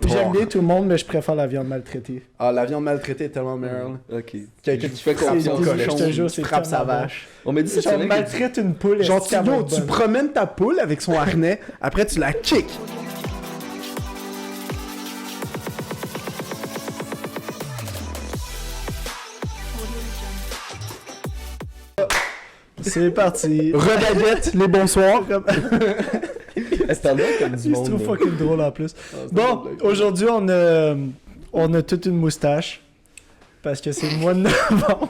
J'aime bien tout le monde, mais je préfère la viande maltraitée. Ah, la viande maltraitée est tellement meilleure. Ok. Quelqu'un qui fait confiance au cochon, je te jure, qui c'est frappe sa tellement bon. vache. On m'a dit cette Genre, semaine maltraite une poule. Genre, est-ce qu'elle va être tu bonne? promènes ta poule avec son harnais, après tu la kicks. C'est parti. Rebaguette, les bonsoirs. Comme... c'est un comme du Il se monde. trouve là. fucking drôle en plus. c'est Bon, drôle. aujourd'hui, on a toute une moustache. Parce que c'est le mois de novembre.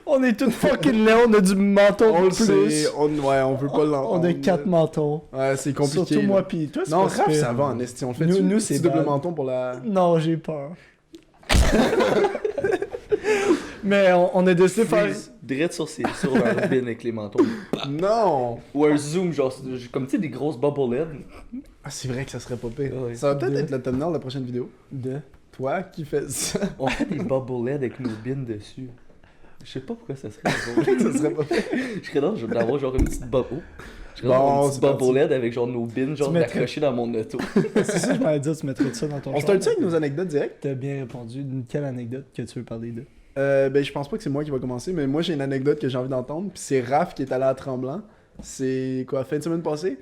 On est tous fucking là, on a du menton On de le plus. sait, on veut pas l'entendre. On a 4 mentons. Ouais, c'est compliqué. Surtout là. moi pis toi, c'est Non, pas Raph, super. ça va en esti. On le fait Nous, c'est double bad. menton pour la... Non, j'ai peur. Mais on a décidé de faire... Direct sur leur bin avec les manteaux. Non! Ou un zoom, genre, comme tu sais, des grosses bobbleheads. Ah, c'est vrai que ça serait pas pire. Ouais. Ça va peut-être De- être le thumbnail de la prochaine vidéo. De... Toi qui fais ça. On fait des bobbleheads avec nos bins dessus. Je sais pas pourquoi ça serait drôle. Ça serait pas pire. Je serais dans d'avoir genre une petite bubble. Je serais Bon, dans une c'est petite bobblehead avec genre nos bins, genre Tu mettrais- accrochés dans mon auto. C'est ça, je m'avais dit, tu mettrais ça dans ton On se char. tue avec nos anecdotes directes? T'as bien répondu. Quelle anecdote que tu veux parler de? Ben, je pense pas que c'est moi qui va commencer, mais moi j'ai une anecdote que j'ai envie d'entendre. Puis c'est Raph qui est allé à Tremblant. C'est quoi, fin de semaine passée?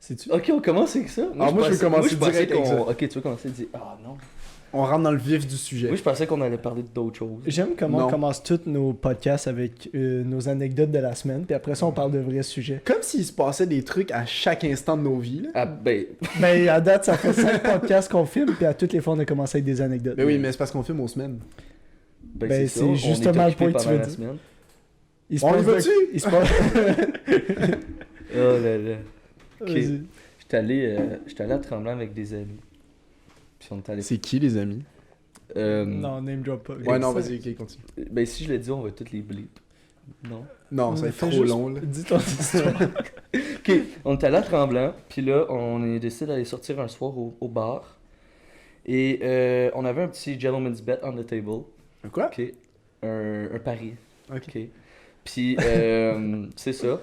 C'est-tu? Ok, on commence avec ça. Moi, je veux commencer pensais direct avec ça. Ok, tu veux commencer à dire. Ah non. On rentre dans le vif du sujet. Moi, je pensais qu'on allait parler d'autres choses. J'aime comment Non. on commence tous nos podcasts avec nos anecdotes de la semaine, puis après ça, on parle de vrais sujets. Comme s'il se passait des trucs à chaque instant de nos vies. Là. Ah ben. Mais à date, ça fait 5 podcasts qu'on filme, puis à toutes les fois, on a commencé avec des anecdotes. Mais oui, mais c'est parce qu'on filme aux semaines. Ben, ça, c'est on justement est le point occupé que tu pendant veux la dire. semaine. Il se On y passe de- va-tu? Il se passe... Oh là là. Ok. Vas-y. J'étais allé à Tremblant avec des amis. Puis on est allé. C'est qui les amis? Non, name drop pas. Ouais, non, vas-y, ok, continue. Ben si je le dis, on va toutes les bleep. Non. Non, ça va être Fais trop juste- long là. Dis ton histoire. Ok, on est allé à Tremblant, puis là, on est décidé d'aller sortir un soir au bar. Et on avait un petit gentleman's bet on the table. Quoi? Ok. Un pari. Ok. Ok. Puis, c'est ça.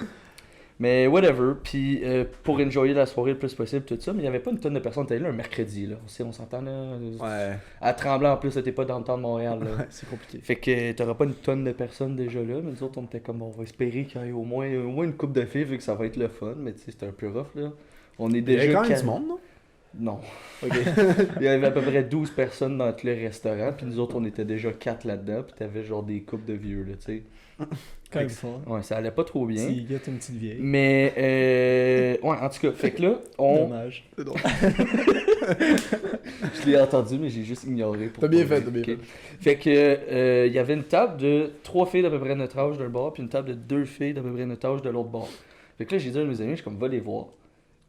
Mais whatever. Puis, pour enjoyer la soirée le plus possible, tout ça, mais il n'y avait pas une tonne de personnes. T'es là un mercredi, là. On s'entend, là. Ouais. À Tremblant, en plus, t'es pas dans le temps de Montréal, là. Ouais, c'est compliqué. Fait que t'auras pas une tonne de personnes déjà là, mais nous autres on était comme on va espérer qu'il y ait au moins une coupe de filles vu que ça va être le fun, mais tu sais c'était un peu rough là. On est Il y avait déjà quand même calme. du monde, non? Non. Il y avait à peu près 12 personnes dans tout le restaurant, puis nous autres on était déjà 4 là-dedans, puis t'avais genre des couples de vieux là, tu sais. Quand même fort. Ouais, ça allait pas trop bien. Tu gâtes une petite vieille. Mais ouais, en tout cas, fait que là, Dommage. C'est drôle. je l'ai entendu mais j'ai juste ignoré pour T'as bien pas fait, le t'as bien dire, ok? Fait que il y avait une table de 3 filles d'à peu près notre âge d'un bord, puis une table de 2 filles d'à peu près notre âge de l'autre bord. Fait que là, j'ai dit à mes amis, je suis comme, va les voir,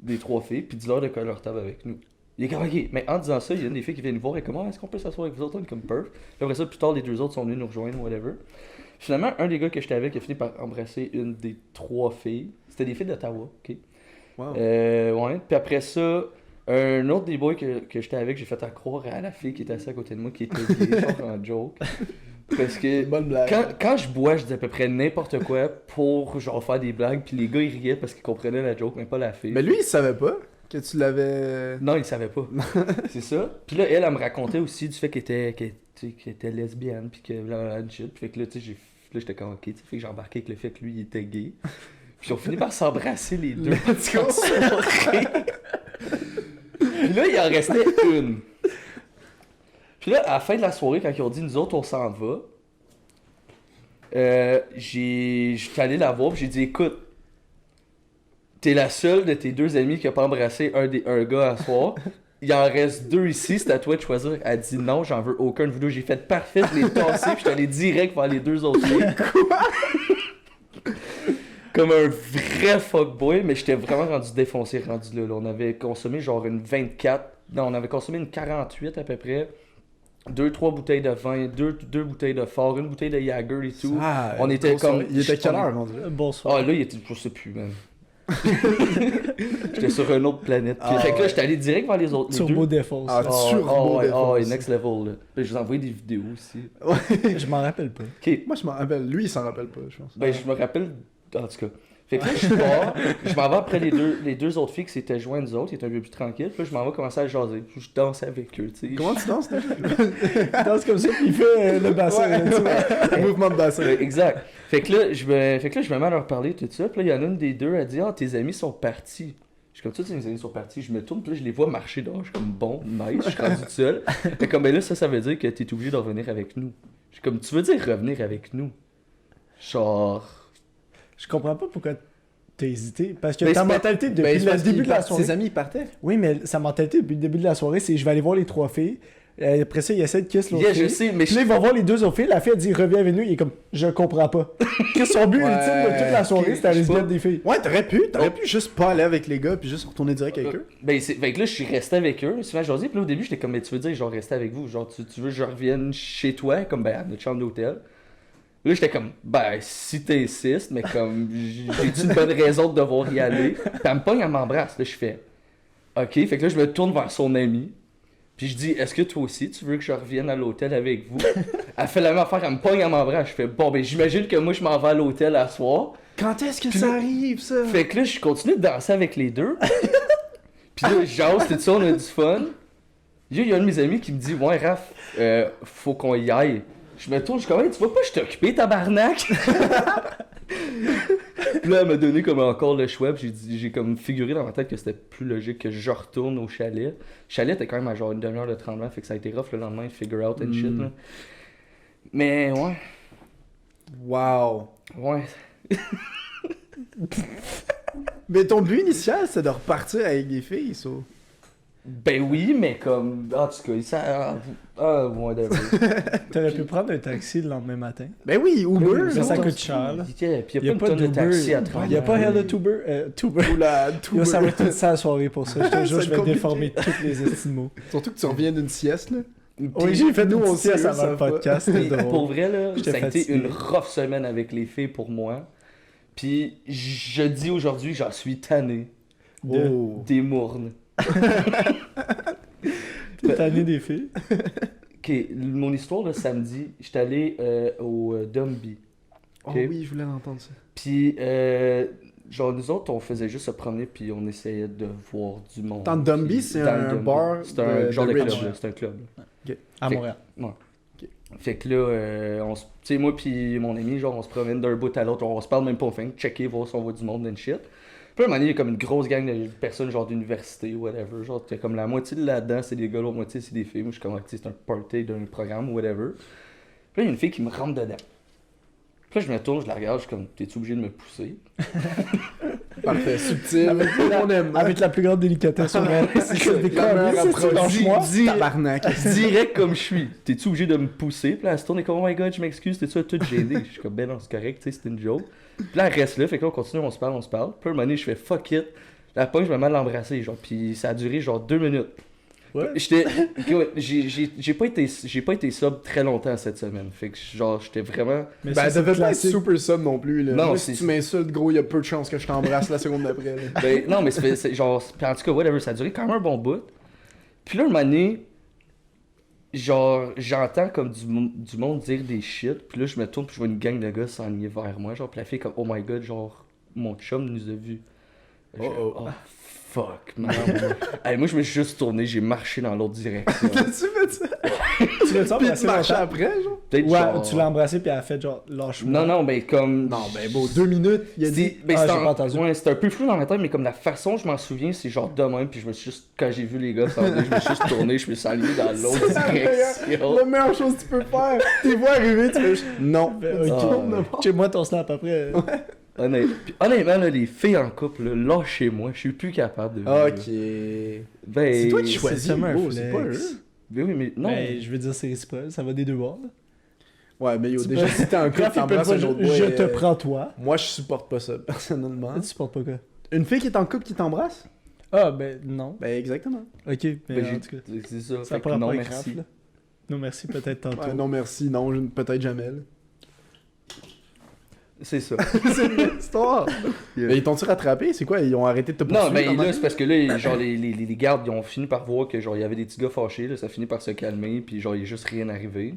des 3 filles, puis dis-leur de coller leur table avec nous. Il est comme, ok, mais en disant ça, il y a une des filles qui vient nous voir, et comment est-ce qu'on peut s'asseoir avec vous autres? On est comme, perf. Puis après ça, plus tard, les 2 autres sont venus nous rejoindre, whatever. Finalement, un des gars que j'étais avec a fini par embrasser une des 3 filles. C'était des filles d'Ottawa, ok? Wow. Ouais, puis après ça, un autre des boys que j'étais avec, j'ai fait à croire à la fille qui était assise à côté de moi, qui était gay, genre en joke. Parce que Bonne blague. quand je bois, je dis à peu près n'importe quoi pour genre faire des blagues, puis les gars ils riaient parce qu'ils comprenaient la joke, mais pas la fille. Mais lui, il savait pas que tu l'avais... Non, il savait pas. C'est ça. Puis là, elle me racontait aussi du fait qu'elle était lesbienne, puis que là, shit. Puis fait que là, tu sais, là, j'étais comme ok, tu sais, fait que j'ai embarqué avec le fait que lui, il était gay. Puis ils ont fini par s'embrasser les deux. Let's go. en soirée. Puis là, il en restait une. Puis là, à la fin de la soirée, quand ils ont dit nous autres, on s'en va, j'étais allé la voir, puis j'ai dit écoute, t'es la seule de tes 2 amis qui a pas embrassé un gars à soir. Il en reste 2 ici, c'est à toi de choisir. Elle dit non, j'en veux aucun de vous deux. J'ai fait parfait de les tasser, puis j'étais allé direct vers les 2 autres filles. Comme un vrai fuckboy, mais j'étais vraiment rendu défoncé, rendu là. On avait consommé genre une 24, non, on avait consommé une 48 à peu près. 2-3 bouteilles de vin, 2 bouteilles de fort, une bouteille de Jagger et tout. Ah, On était grosse comme- soirée. Il était quelle heure, mon dieu? Bonsoir. Ah là, il était, je sais plus, man. J'étais sur une autre planète. Puis, Ah, fait que là, ouais. j'étais allé direct vers les autres. Les Turbo deux. défausse. Ah, turbo ouais, défense. next level, là. Puis, je vous ai envoyé des vidéos aussi. Je m'en rappelle pas. Ok, Moi, je m'en rappelle. Lui, il s'en rappelle pas, je pense. ben je me rappelle, en tout cas. Fait que là, je pars, je m'en vais après les deux autres filles qui s'étaient joints nous autres, qui étaient un peu plus tranquilles. Puis là, je m'en vais commencer à jaser. Je danse avec eux, tu sais. Comment tu danses, Il danse comme ça, puis il fait le bassin. Ouais, tu vois. mouvement de bassin. Exact. Fait que là, je me mets à leur parler, tout ça. Puis là, il y en a une des deux, elle dit « Ah, tes amis sont partis. » Je suis comme ça, mes amis sont partis. Je me tourne, puis là, je les vois marcher dehors. Je suis comme bon, nice, je suis rendu tout seul. Fait comme, ben là, ça veut dire que t'es obligé de revenir avec nous. Je suis comme, tu veux dire revenir avec nous? Genre. Je comprends pas pourquoi t'as hésité. Parce que Ben, ta c'est pas- mentalité depuis Ben, c'est le parce début qu'il de la part- soirée. Ses amis, ils partaient. Oui, mais sa mentalité depuis le début de la soirée, c'est je vais aller voir les 3 filles. Après ça, il essaie de kiss l'autre Yeah, fille. je sais, mais Puis là, il va voir les 2 autres filles. La fille, elle dit reviens avec nous. Il est comme je comprends pas. Que son but Ouais, ultime de toute la soirée, ok, c'était aller je se sais battre pas. des filles. Ouais, t'aurais pu juste pas aller avec les gars puis juste retourner direct avec eux. Ben, fait que là, je suis resté avec eux. Souvent, je leur dis, puis là, au début, j'étais comme, mais tu veux dire, genre, rester avec vous? Genre, tu veux que je revienne chez toi, comme, ben, à notre chambre d'hôtel? Là, j'étais comme, ben, si t'insistes, mais comme, j'ai-tu une bonne raison de devoir y aller? Puis elle me pogne, elle m'embrasse. Là, je fais, ok. Fait que là, je me tourne vers son ami. Puis je dis, est-ce que toi aussi, tu veux que je revienne à l'hôtel avec vous? Elle fait la même affaire, elle me pogne, elle m'embrasse. Je fais, bon, ben, j'imagine que moi, je m'en vais à l'hôtel à soir. Quand est-ce que Puis ça là- arrive, ça? Fait que là, je continue de danser avec les deux. Puis là, jase, tout ça, on a du fun. Il y a un de mes amis qui me dit, ouais, Raph, faut qu'on y aille. Je me tourne, je suis comme, hey, tu vois pas, je t'ai occupé, tabarnak! Puis là, elle m'a donné comme encore le choix, puis j'ai comme figuré dans ma tête que c'était plus logique que je retourne au chalet. Le chalet était quand même à genre une demi-heure de tremblement, fait que ça a été rough le lendemain, figure out and shit, là. Mais ouais, Wow. ouais. Mais ton but initial, c'est de repartir avec des filles, ça. Ben oui, mais comme, en tout cas, ça... whatever. T'aurais pu prendre un taxi le lendemain matin. Ben oui, Uber, Mais ça non? coûte cher, là. Puis il Il y a pas de tonne de taxi à Il 30. n'y a pas Hella Tuber. Tuber. Ou la Yo, Uber. ça va être toute sa soirée pour ça. Je te jure, C'est je vais compliqué. déformer tous les estimaux. Surtout que tu reviens d'une sieste, là. Oui, j'ai fait nous, nous on aussi sait, avant ça le va. podcast. C'était Pour drôle. vrai, là, J'étais ça a été fatigué. une rough semaine avec les filles pour moi. Puis je dis aujourd'hui, j'en suis tanné Oh. des mournes. T'es tanné des filles. Ok, mon histoire le samedi, j'étais allé au Dumby. Oh Ok. oui, je voulais entendre ça. Puis, genre, nous autres, on faisait juste se promener, puis on essayait de voir du monde. Dans Dumby, Puis, c'est dans un le Dumby. bar C'est un genre de Ridge. club, là, c'est un club. À Fait- Montréal. Fait que là, tu sais, moi puis mon ami, genre, on se promène d'un bout à l'autre, on se parle même pas, on fait checker, voir si on voit du monde and shit. Puis à un moment donné, il y a comme une grosse gang de personnes, genre d'université, whatever. Genre, t'es comme la moitié de là-dedans, c'est des gars, l'autre moitié, c'est des filles. Moi, je suis comme, tu sais, c'est un party d'un programme, whatever. Puis là, il y a une fille qui me rentre dedans. Puis là, je me tourne, je la regarde, je suis comme, t'es-tu obligé de me pousser? Parfait, subtil. Avec on aime. Avec la plus grande délicatesse sur moi. C'est ça, des La meilleure câlisses, approche. lâche-moi. Tabarnak. Direct comme je suis. T'es-tu obligé de me pousser? Puis là, elle se tourne et comme, oh my god, je m'excuse, t'es-tu à tout gêné? Je suis comme, ben non, c'est correct, tu sais, c'est une joke. Puis là, elle reste là, fait que là, on continue, on se parle. Puis à un moment donné, je fais fuck it. La pogne, je me mets à l'embrasser, genre, puis ça a duré genre 2 minutes. Ouais. J'étais. J'ai pas été sub très longtemps cette semaine. Fait que genre, j'étais vraiment. Mais Ben, ça, ça c'est devait pas être classique. super sub non plus, là. Non, Moi, c'est- si tu m'insultes, gros, il y a peu de chances que je t'embrasse la seconde d'après, là. Ben, non, mais c'est genre. Puis en tout cas, whatever, ça a duré quand même un bon bout. Puis là, un moment donné, genre, j'entends comme du monde dire des shit. Puis là, je me tourne, puis je vois une gang de gars s'enligner vers moi. Genre, puis la fille, comme, oh my god, genre, mon chum nous a vus. Je fais, Oh, oh fuck, man. Hey, moi, je me suis juste tourné, j'ai marché dans l'autre direction. T'as-tu fait ça? Tu l'as Puis embrassé tu marchais longtemps? après, genre? Peut-être Ouais, genre- tu l'as embrassé puis elle a fait genre lâche-moi. Non, non, ben comme. Non, ben bon, 2 minutes, il a dit. Ben, Ah, c'était j'ai pas entendu. ouais, c'était un peu flou dans ma tête, mais comme la façon je m'en souviens, c'est genre de même, puis je me suis juste, quand j'ai vu les gars s'en venir, je me suis juste tourné, je me suis aligné dans l'autre C'est la direction. La meilleure chose que tu peux faire. T'es vois arriver, tu fais juste. Non. Ben, Tu ok. tournes de bord. Chez moi, ton snap après. Puis honnêtement, là, les filles en couple, là, lâchez-moi, je suis plus capable de vivre, là. Ok. Ben, C'est toi qui C'est choisis, seulement un gros, c'est pas flex. eux. Ben oui, mais non. Ben, je veux dire, c'est réciproque. Ça va des deux bords. là. Ouais, mais yo, Tu déjà, peux- si t'es un couple, Raph, il peut t'embrasses pas, un autre je boy, te prends toi. Moi, je supporte pas ça, personnellement. Tu supportes pas quoi? Une fille qui est en couple qui t'embrasse? Ah, ben non. Ben, exactement. Ok, mais Ben, en tout cas. c'est ça, Ça fait n'a que pas non, rapport avec merci. Raph, là. Non, merci, peut-être tantôt. Ouais, non, merci. Non, peut-être jamais, là. C'est ça. C'est une histoire. Mais ils t'ont-tu rattrapé? C'est quoi? Ils ont arrêté de te poursuivre? Non, mais pendant- là, c'est parce que là, genre, les gardes, ils ont fini par voir que, genre, il y avait des petits gars fâchés, là, ça finit par se calmer, puis genre, il est juste rien arrivé.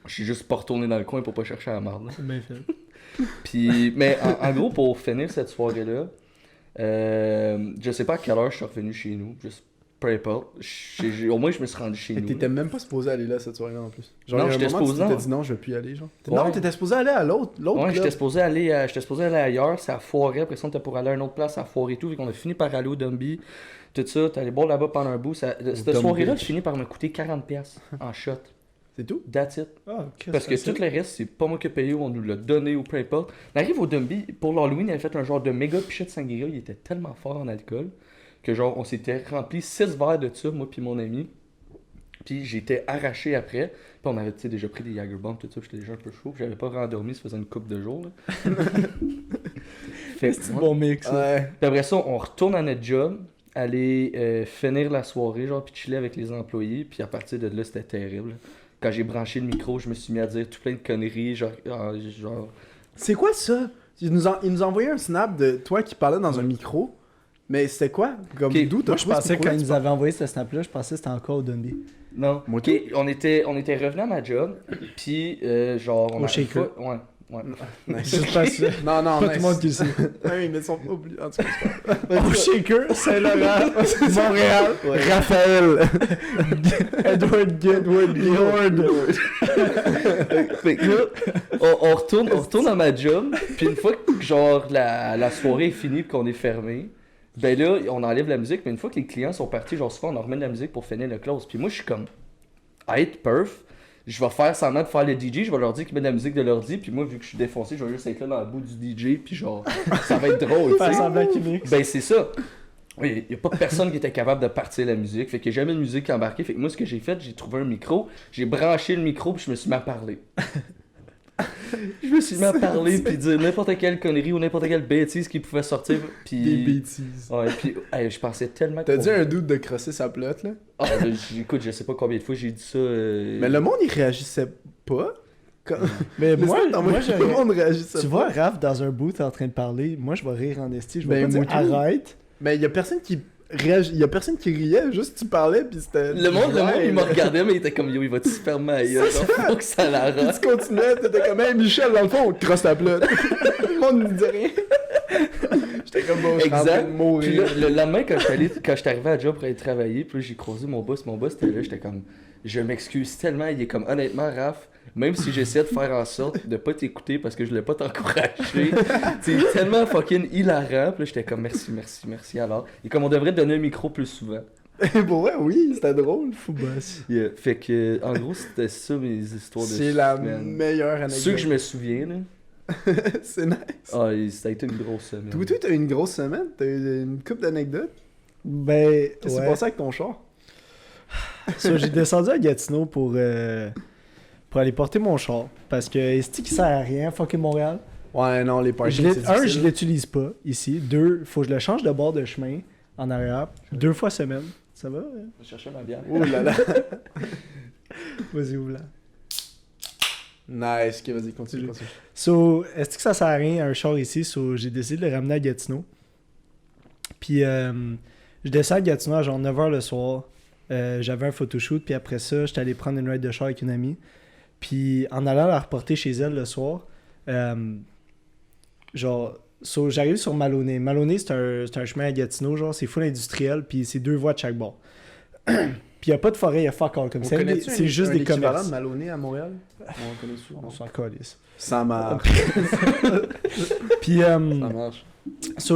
Je suis juste pas retourné dans le coin pour pas chercher à la marde, là. C'est bien fait. Puis, mais en gros, pour finir cette soirée-là, je sais pas à quelle heure je suis revenu chez nous. Juste peu importe. Au moins, je me suis rendu chez Et nous. t'étais même pas supposé aller là cette soirée-là en plus. Genre, Non, il y a un j'étais moment, supposé, tu t'étais non. dit non, je vais plus y aller, genre. Ouais. Non, t'étais supposé aller à l'autre Ouais, club. j'étais supposé aller ailleurs, ça a foiré, après ça on était pour aller à une autre place, ça a foiré et tout, fait qu'on a fini par aller au Dumby, tout ça, t'es allé boire là-bas pendant un bout, cette Dumby. soirée-là, a fini par me coûter 40$ en shot, C'est tout? that's it. Ah, qu'est-ce Parce que c'est? tout le reste, c'est pas moi qui ai payé ou on nous l'a donné ou peu importe. On arrive au Dumby, pour l'Halloween, il avait fait un genre de méga pichet de sangria, il était tellement fort en alcool, que genre on s'était rempli 6 verres de ça, moi puis mon ami. Puis j'étais arraché après. Puis on avait déjà pris des Jagerbombs, tout ça. Puis j'étais déjà un peu chaud. Puis j'avais pas rendormi, ça faisait une couple de jours. Là. Fait que, C'est ouais. bon mix. ça. Ouais. Puis après ça, on retourne à notre job, aller finir la soirée, genre, puis chiller avec les employés. Puis à partir de là, c'était terrible. Quand j'ai branché le micro, je me suis mis à dire tout plein de conneries. Genre C'est quoi ça? Il nous a envoyé un snap de toi qui parlais dans un micro. Mais c'était quoi? Comme Ok, d'où t'as Moi, je trouvé ce pensais micro-là, quand ils tu nous avaient envoyé ce snap-là, je pensais que c'était encore au Dunby. non. Moi, Ok, on était revenu à ma job. Puis genre, on Au a shaker. Ouais. Nice. Je pense que Non, non, pas nice. tout le monde qui le sait. Oui, mais ils sont pas obligés. En tout cas, Au Shaker, Saint-Laurent, Montréal, Raphaël. Edward Gillard. Fait que là, on retourne à ma job, puis une fois que genre la soirée est finie et qu'on est fermé, ben là, on enlève la musique, mais une fois que les clients sont partis, genre souvent on en remet de la musique pour finir le close. Puis moi je suis comme, être perf, je vais faire semblant de faire le DJ, je vais leur dire qu'ils mettent de la musique de l'ordi, puis moi vu que je suis défoncé, je vais juste être là dans le bout du DJ, puis genre, ça va être drôle, tu Faire sais. semblant qu'il mixe. Ben c'est ça. Il n'y a pas personne qui était capable de partir la musique, fait qu'il n'y a jamais de musique embarquée. Fait que moi, ce que j'ai fait, j'ai trouvé un micro, j'ai branché le micro, puis je me suis mis à parler. Je me suis mis à parler, puis dire n'importe quelle connerie ou n'importe quelle bêtise qui pouvait sortir. Puis... Des bêtises. Ouais, puis hey, je pensais tellement T'as dit à un doute de crosser sa plotte, là? Ah, écoute, je sais pas combien de fois j'ai dit ça. Mais le monde, il réagissait pas. Comme... Mais moi, J'espère moi que le monde réagissait tu pas. vois Raph dans un boot en train de parler, moi je vais rire en esti, je vais Ben, pas moi dire tout. arrête. Mais il y a personne qui il y a personne qui riait, juste tu parlais pis c'était... Le monde, Ouais, il me regardait, mais il était comme yo, il va-tu se faire ma gueule, genre, faut que ça Puis l'arrête. tu continuais, t'étais comme, hey Michel, dans le fond, on te crosse ta plotte. Le monde ne dit rien. J'étais comme, bon, je suis en train Exact. de mourir. Puis là, le lendemain, quand j'étais arrivé à la job pour aller travailler, puis là, j'ai croisé mon boss était là, j'étais comme, je m'excuse tellement, il est comme, honnêtement, Raph, même si j'essaie de faire en sorte de pas t'écouter parce que je voulais pas t'encourager, c'est tellement fucking hilarant, puis là, j'étais comme, merci, alors. Et comme on devrait te donner un micro plus souvent. Pour vrai, oui, c'était drôle. Fou boss. Yeah. Fait que, en gros, c'était ça mes histoires de C'est la semaine. meilleure anecdote. Ceux que je me souviens, là. C'est nice. Ah, ça a été une grosse semaine. Toi, t'as eu une grosse semaine, t'as eu une couple d'anecdotes. Ben, Qu'est-ce qui s'est ouais. passé avec ton char? So, j'ai descendu à Gatineau pour aller porter mon char. Parce que est-ce qu'il sert à rien, fucking Montréal? Ouais, non, les parkings, c'est Un, je difficile. l'utilise pas ici. Deux, faut que je le change de bord de chemin en arrière. 2 fois semaine. Ça va? Je vais chercher ma bière. Ouh là là. Vas-y, ouvre là. Nice, ok, vas-y, continue. So, est-ce que ça sert à rien un char ici? So, j'ai décidé de le ramener à Gatineau. Puis, je descends à Gatineau à genre 9h le soir. J'avais un photoshoot, puis après ça, j'étais allé prendre une ride de char avec une amie. Puis, en allant la reporter chez elle le soir, j'arrive sur Maloney. Maloney, c'est un chemin à Gatineau, genre, c'est full industriel, puis c'est 2 voies de chaque bord. Puis, il n'y a pas de forêt, il y a fuck all, comme ça. C'est juste des commerces. de Maloney à Montréal? On connaît souvent. On s'en calisse. Ça marche. Puis, Ça marche.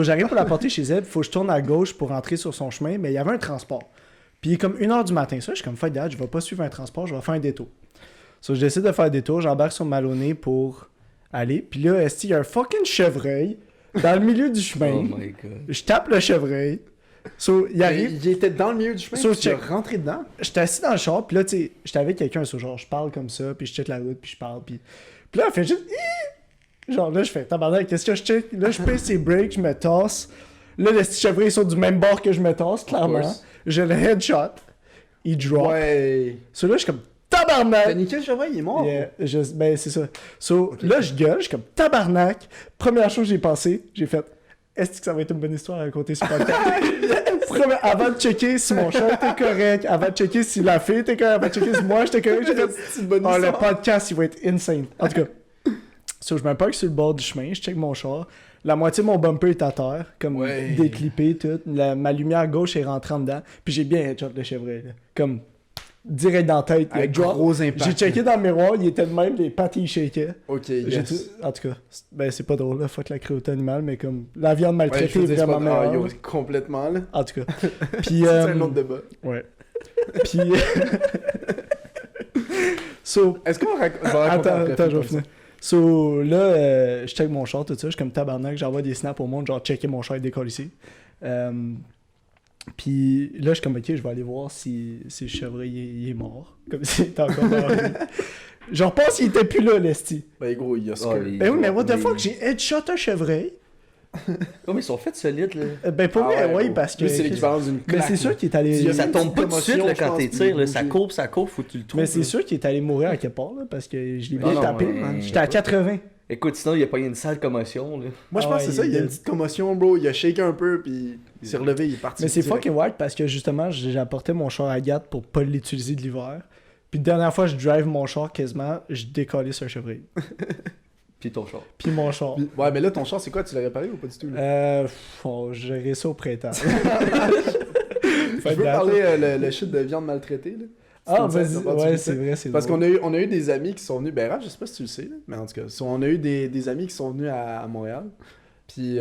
j'arrive pour la porter chez elle, faut que je tourne à gauche pour rentrer sur son chemin, mais il y avait un transport. Puis il est comme 1h du matin. Ça, je suis comme, fuck that, je vais pas suivre un transport, je vais faire un détour. Je décide de faire un détour, j'embarque sur Maloney pour aller. Puis là, est-ce qu'il y a un fucking chevreuil dans le milieu du chemin? Oh my god. Je tape le chevreuil. Il arrive. Il était dans le milieu du chemin, So, puis tu es check. rentré dedans. J'étais assis dans le char, puis là, tu sais, j'étais avec quelqu'un, genre, je parle comme ça, puis je check la route, puis je parle, puis là, elle fait juste... Hi! Genre, là, je fais, tabarnak, qu'est-ce que je check? Là, je pèse ses breaks, je me tasse. Là, le petit chevreuil, ils sont du même bord que je me tasse, clairement. course. Je le headshot. Il drop. Ouais. So, là, je suis comme, T'as tabarnak! niqué le chevreuil, il est mort. Yeah, ben, c'est ça. So, là, je gueule, je suis comme, tabarnak! Première chose que j'ai pensé, j'ai fait, est-ce que ça va être une bonne histoire à raconter sur podcast? Avant de checker si mon chat était correct, avant de checker si la fille était correcte, avant de checker si moi j'étais correct, j'ai fait, C'est une bonne oh, le histoire. podcast, il va être insane. En tout cas, So, je me parque sur le bord du chemin, je check mon char. La moitié de mon bumper est à terre, comme Ouais. déclippé, tout. Ma lumière gauche est rentrée en dedans. Puis j'ai bien headshot le Chevrolet, là. Comme direct dans la tête. il a Avec drop. gros impact. J'ai checké dans le miroir, il était de même, les pattes ils shakaient. Ok, J'ai yes. tout- En tout cas, ben c'est pas drôle, là, fuck la cruauté animale, mais comme la viande Ouais, maltraitée je veux est dire, c'est vraiment pas... meilleure. yo, complètement, là. En tout cas. Puis, C'est un autre débat. ouais. Puis. So, Est-ce qu'on raconte... Je vais raconter attends, après, attends, je vais comme ça. finir. So, là, je check mon char, tout ça. Je suis comme tabarnak, j'envoie des snaps au monde, genre checker mon char et décoller ici. Puis là, je suis comme, ok, je vais aller voir si le Chevrolet il est mort. Comme s'il était encore mort. Je repense qu'il était plus là, l'esti. Ben gros, il y a ce Ah, que... les- Ben oui, mais what the les- fuck, j'ai headshot un Chevrolet. Oh, mais ils sont faits solides, là. Ben pour Ah vrai, oui, gros. parce que. Lui, c'est l'équivalent d'une Mais claque. c'est sûr là. qu'il est allé. Il y a Ça une tombe pas petite tout de suite, là, commotion, quand je t'es pense, tires, là. puis Ça court, faut que tu le trouves. Mais c'est là. sûr qu'il est allé mourir à quelque part, là, parce que je l'ai Ah bien non, tapé, ouais, man. ouais. J'étais à 80. Écoute, sinon, il y a pas eu une sale commotion, là. Moi, je Ah pense que ouais, c'est ça. Il y a il- une petite commotion, bro. Il a shaké un peu, puis il s'est relevé, il est parti. Mais c'est direct. fucking wack parce que justement, j'ai apporté mon char à Gat pour pas l'utiliser de l'hiver. Puis la dernière fois, je drive mon char quasiment, je décollais sur un Chevrolet. Puis ton char. Puis mon char. Puis- Ouais, mais là, ton char, c'est quoi? Tu l'as réparé ou pas du tout? Là? On gérer ça au printemps. Je veux parler le shit de viande maltraitée, là. Ah, C'est une vas-y. scène Ouais, d'opportunité. c'est vrai, c'est Parce drôle. qu'on a eu des amis qui sont venus, ben Raph, je sais pas si tu le sais, là, mais en tout cas, on a eu des amis qui sont venus à Montréal. Puis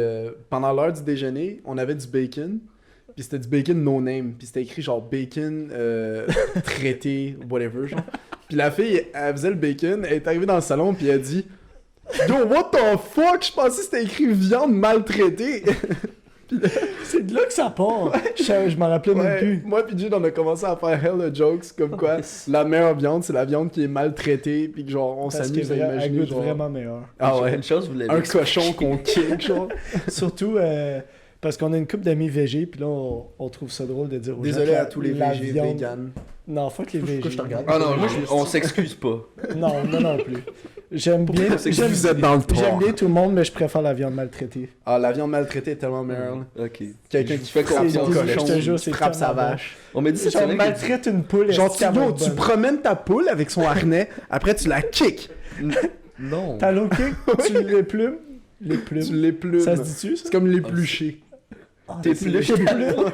pendant l'heure du déjeuner, on avait du bacon. Puis c'était du bacon no name. Puis c'était écrit genre bacon traité, whatever, genre. Puis la fille, elle faisait le bacon, elle est arrivée dans le salon, puis elle a dit Yo, what the fuck? Je pensais que c'était écrit viande maltraitée. C'est de là que ça part. Je m'en rappelais même Ouais, plus. moi puis Jude, on a commencé à faire hell de jokes comme quoi la meilleure viande, c'est la viande qui est maltraitée, puis que genre on Parce que s'amuse à elle imaginer goûte genre vraiment meilleur. ah ouais, Une chose, vous l'avez un expliqué. cochon qu'on kick genre. Surtout parce qu'on a une couple d'amis végés, puis là, on trouve ça drôle de dire aux gens Désolé que à tous les la végés, viande- véganes. Non, fuck les végés. Pourquoi je te regarde? Ah non, moi, on s'excuse pas. Non, non plus. J'aime bien, c'est que j'aime, vous êtes dans le tort. j'aime bien tout le monde, mais je préfère la viande maltraitée. Ah, la viande maltraitée est tellement meilleure. là. Ok. Quelqu'un Je qui fais frappe confiance. son Je te cochon, jure, qui c'est frappe sa tellement bon. vache. On m'a dit cette Genre, semaine maltraite une poule. Genre, est-ce qu'elle va être tu bonne? promènes ta poule avec son harnais, après tu la kicks. Non. T'as l'eau kick, tu les plumes. Les plumes. Tu l'éplumes. Ça se dit-tu, ça? C'est comme l'éplucher. Ah, T'es c'est plus les plumes.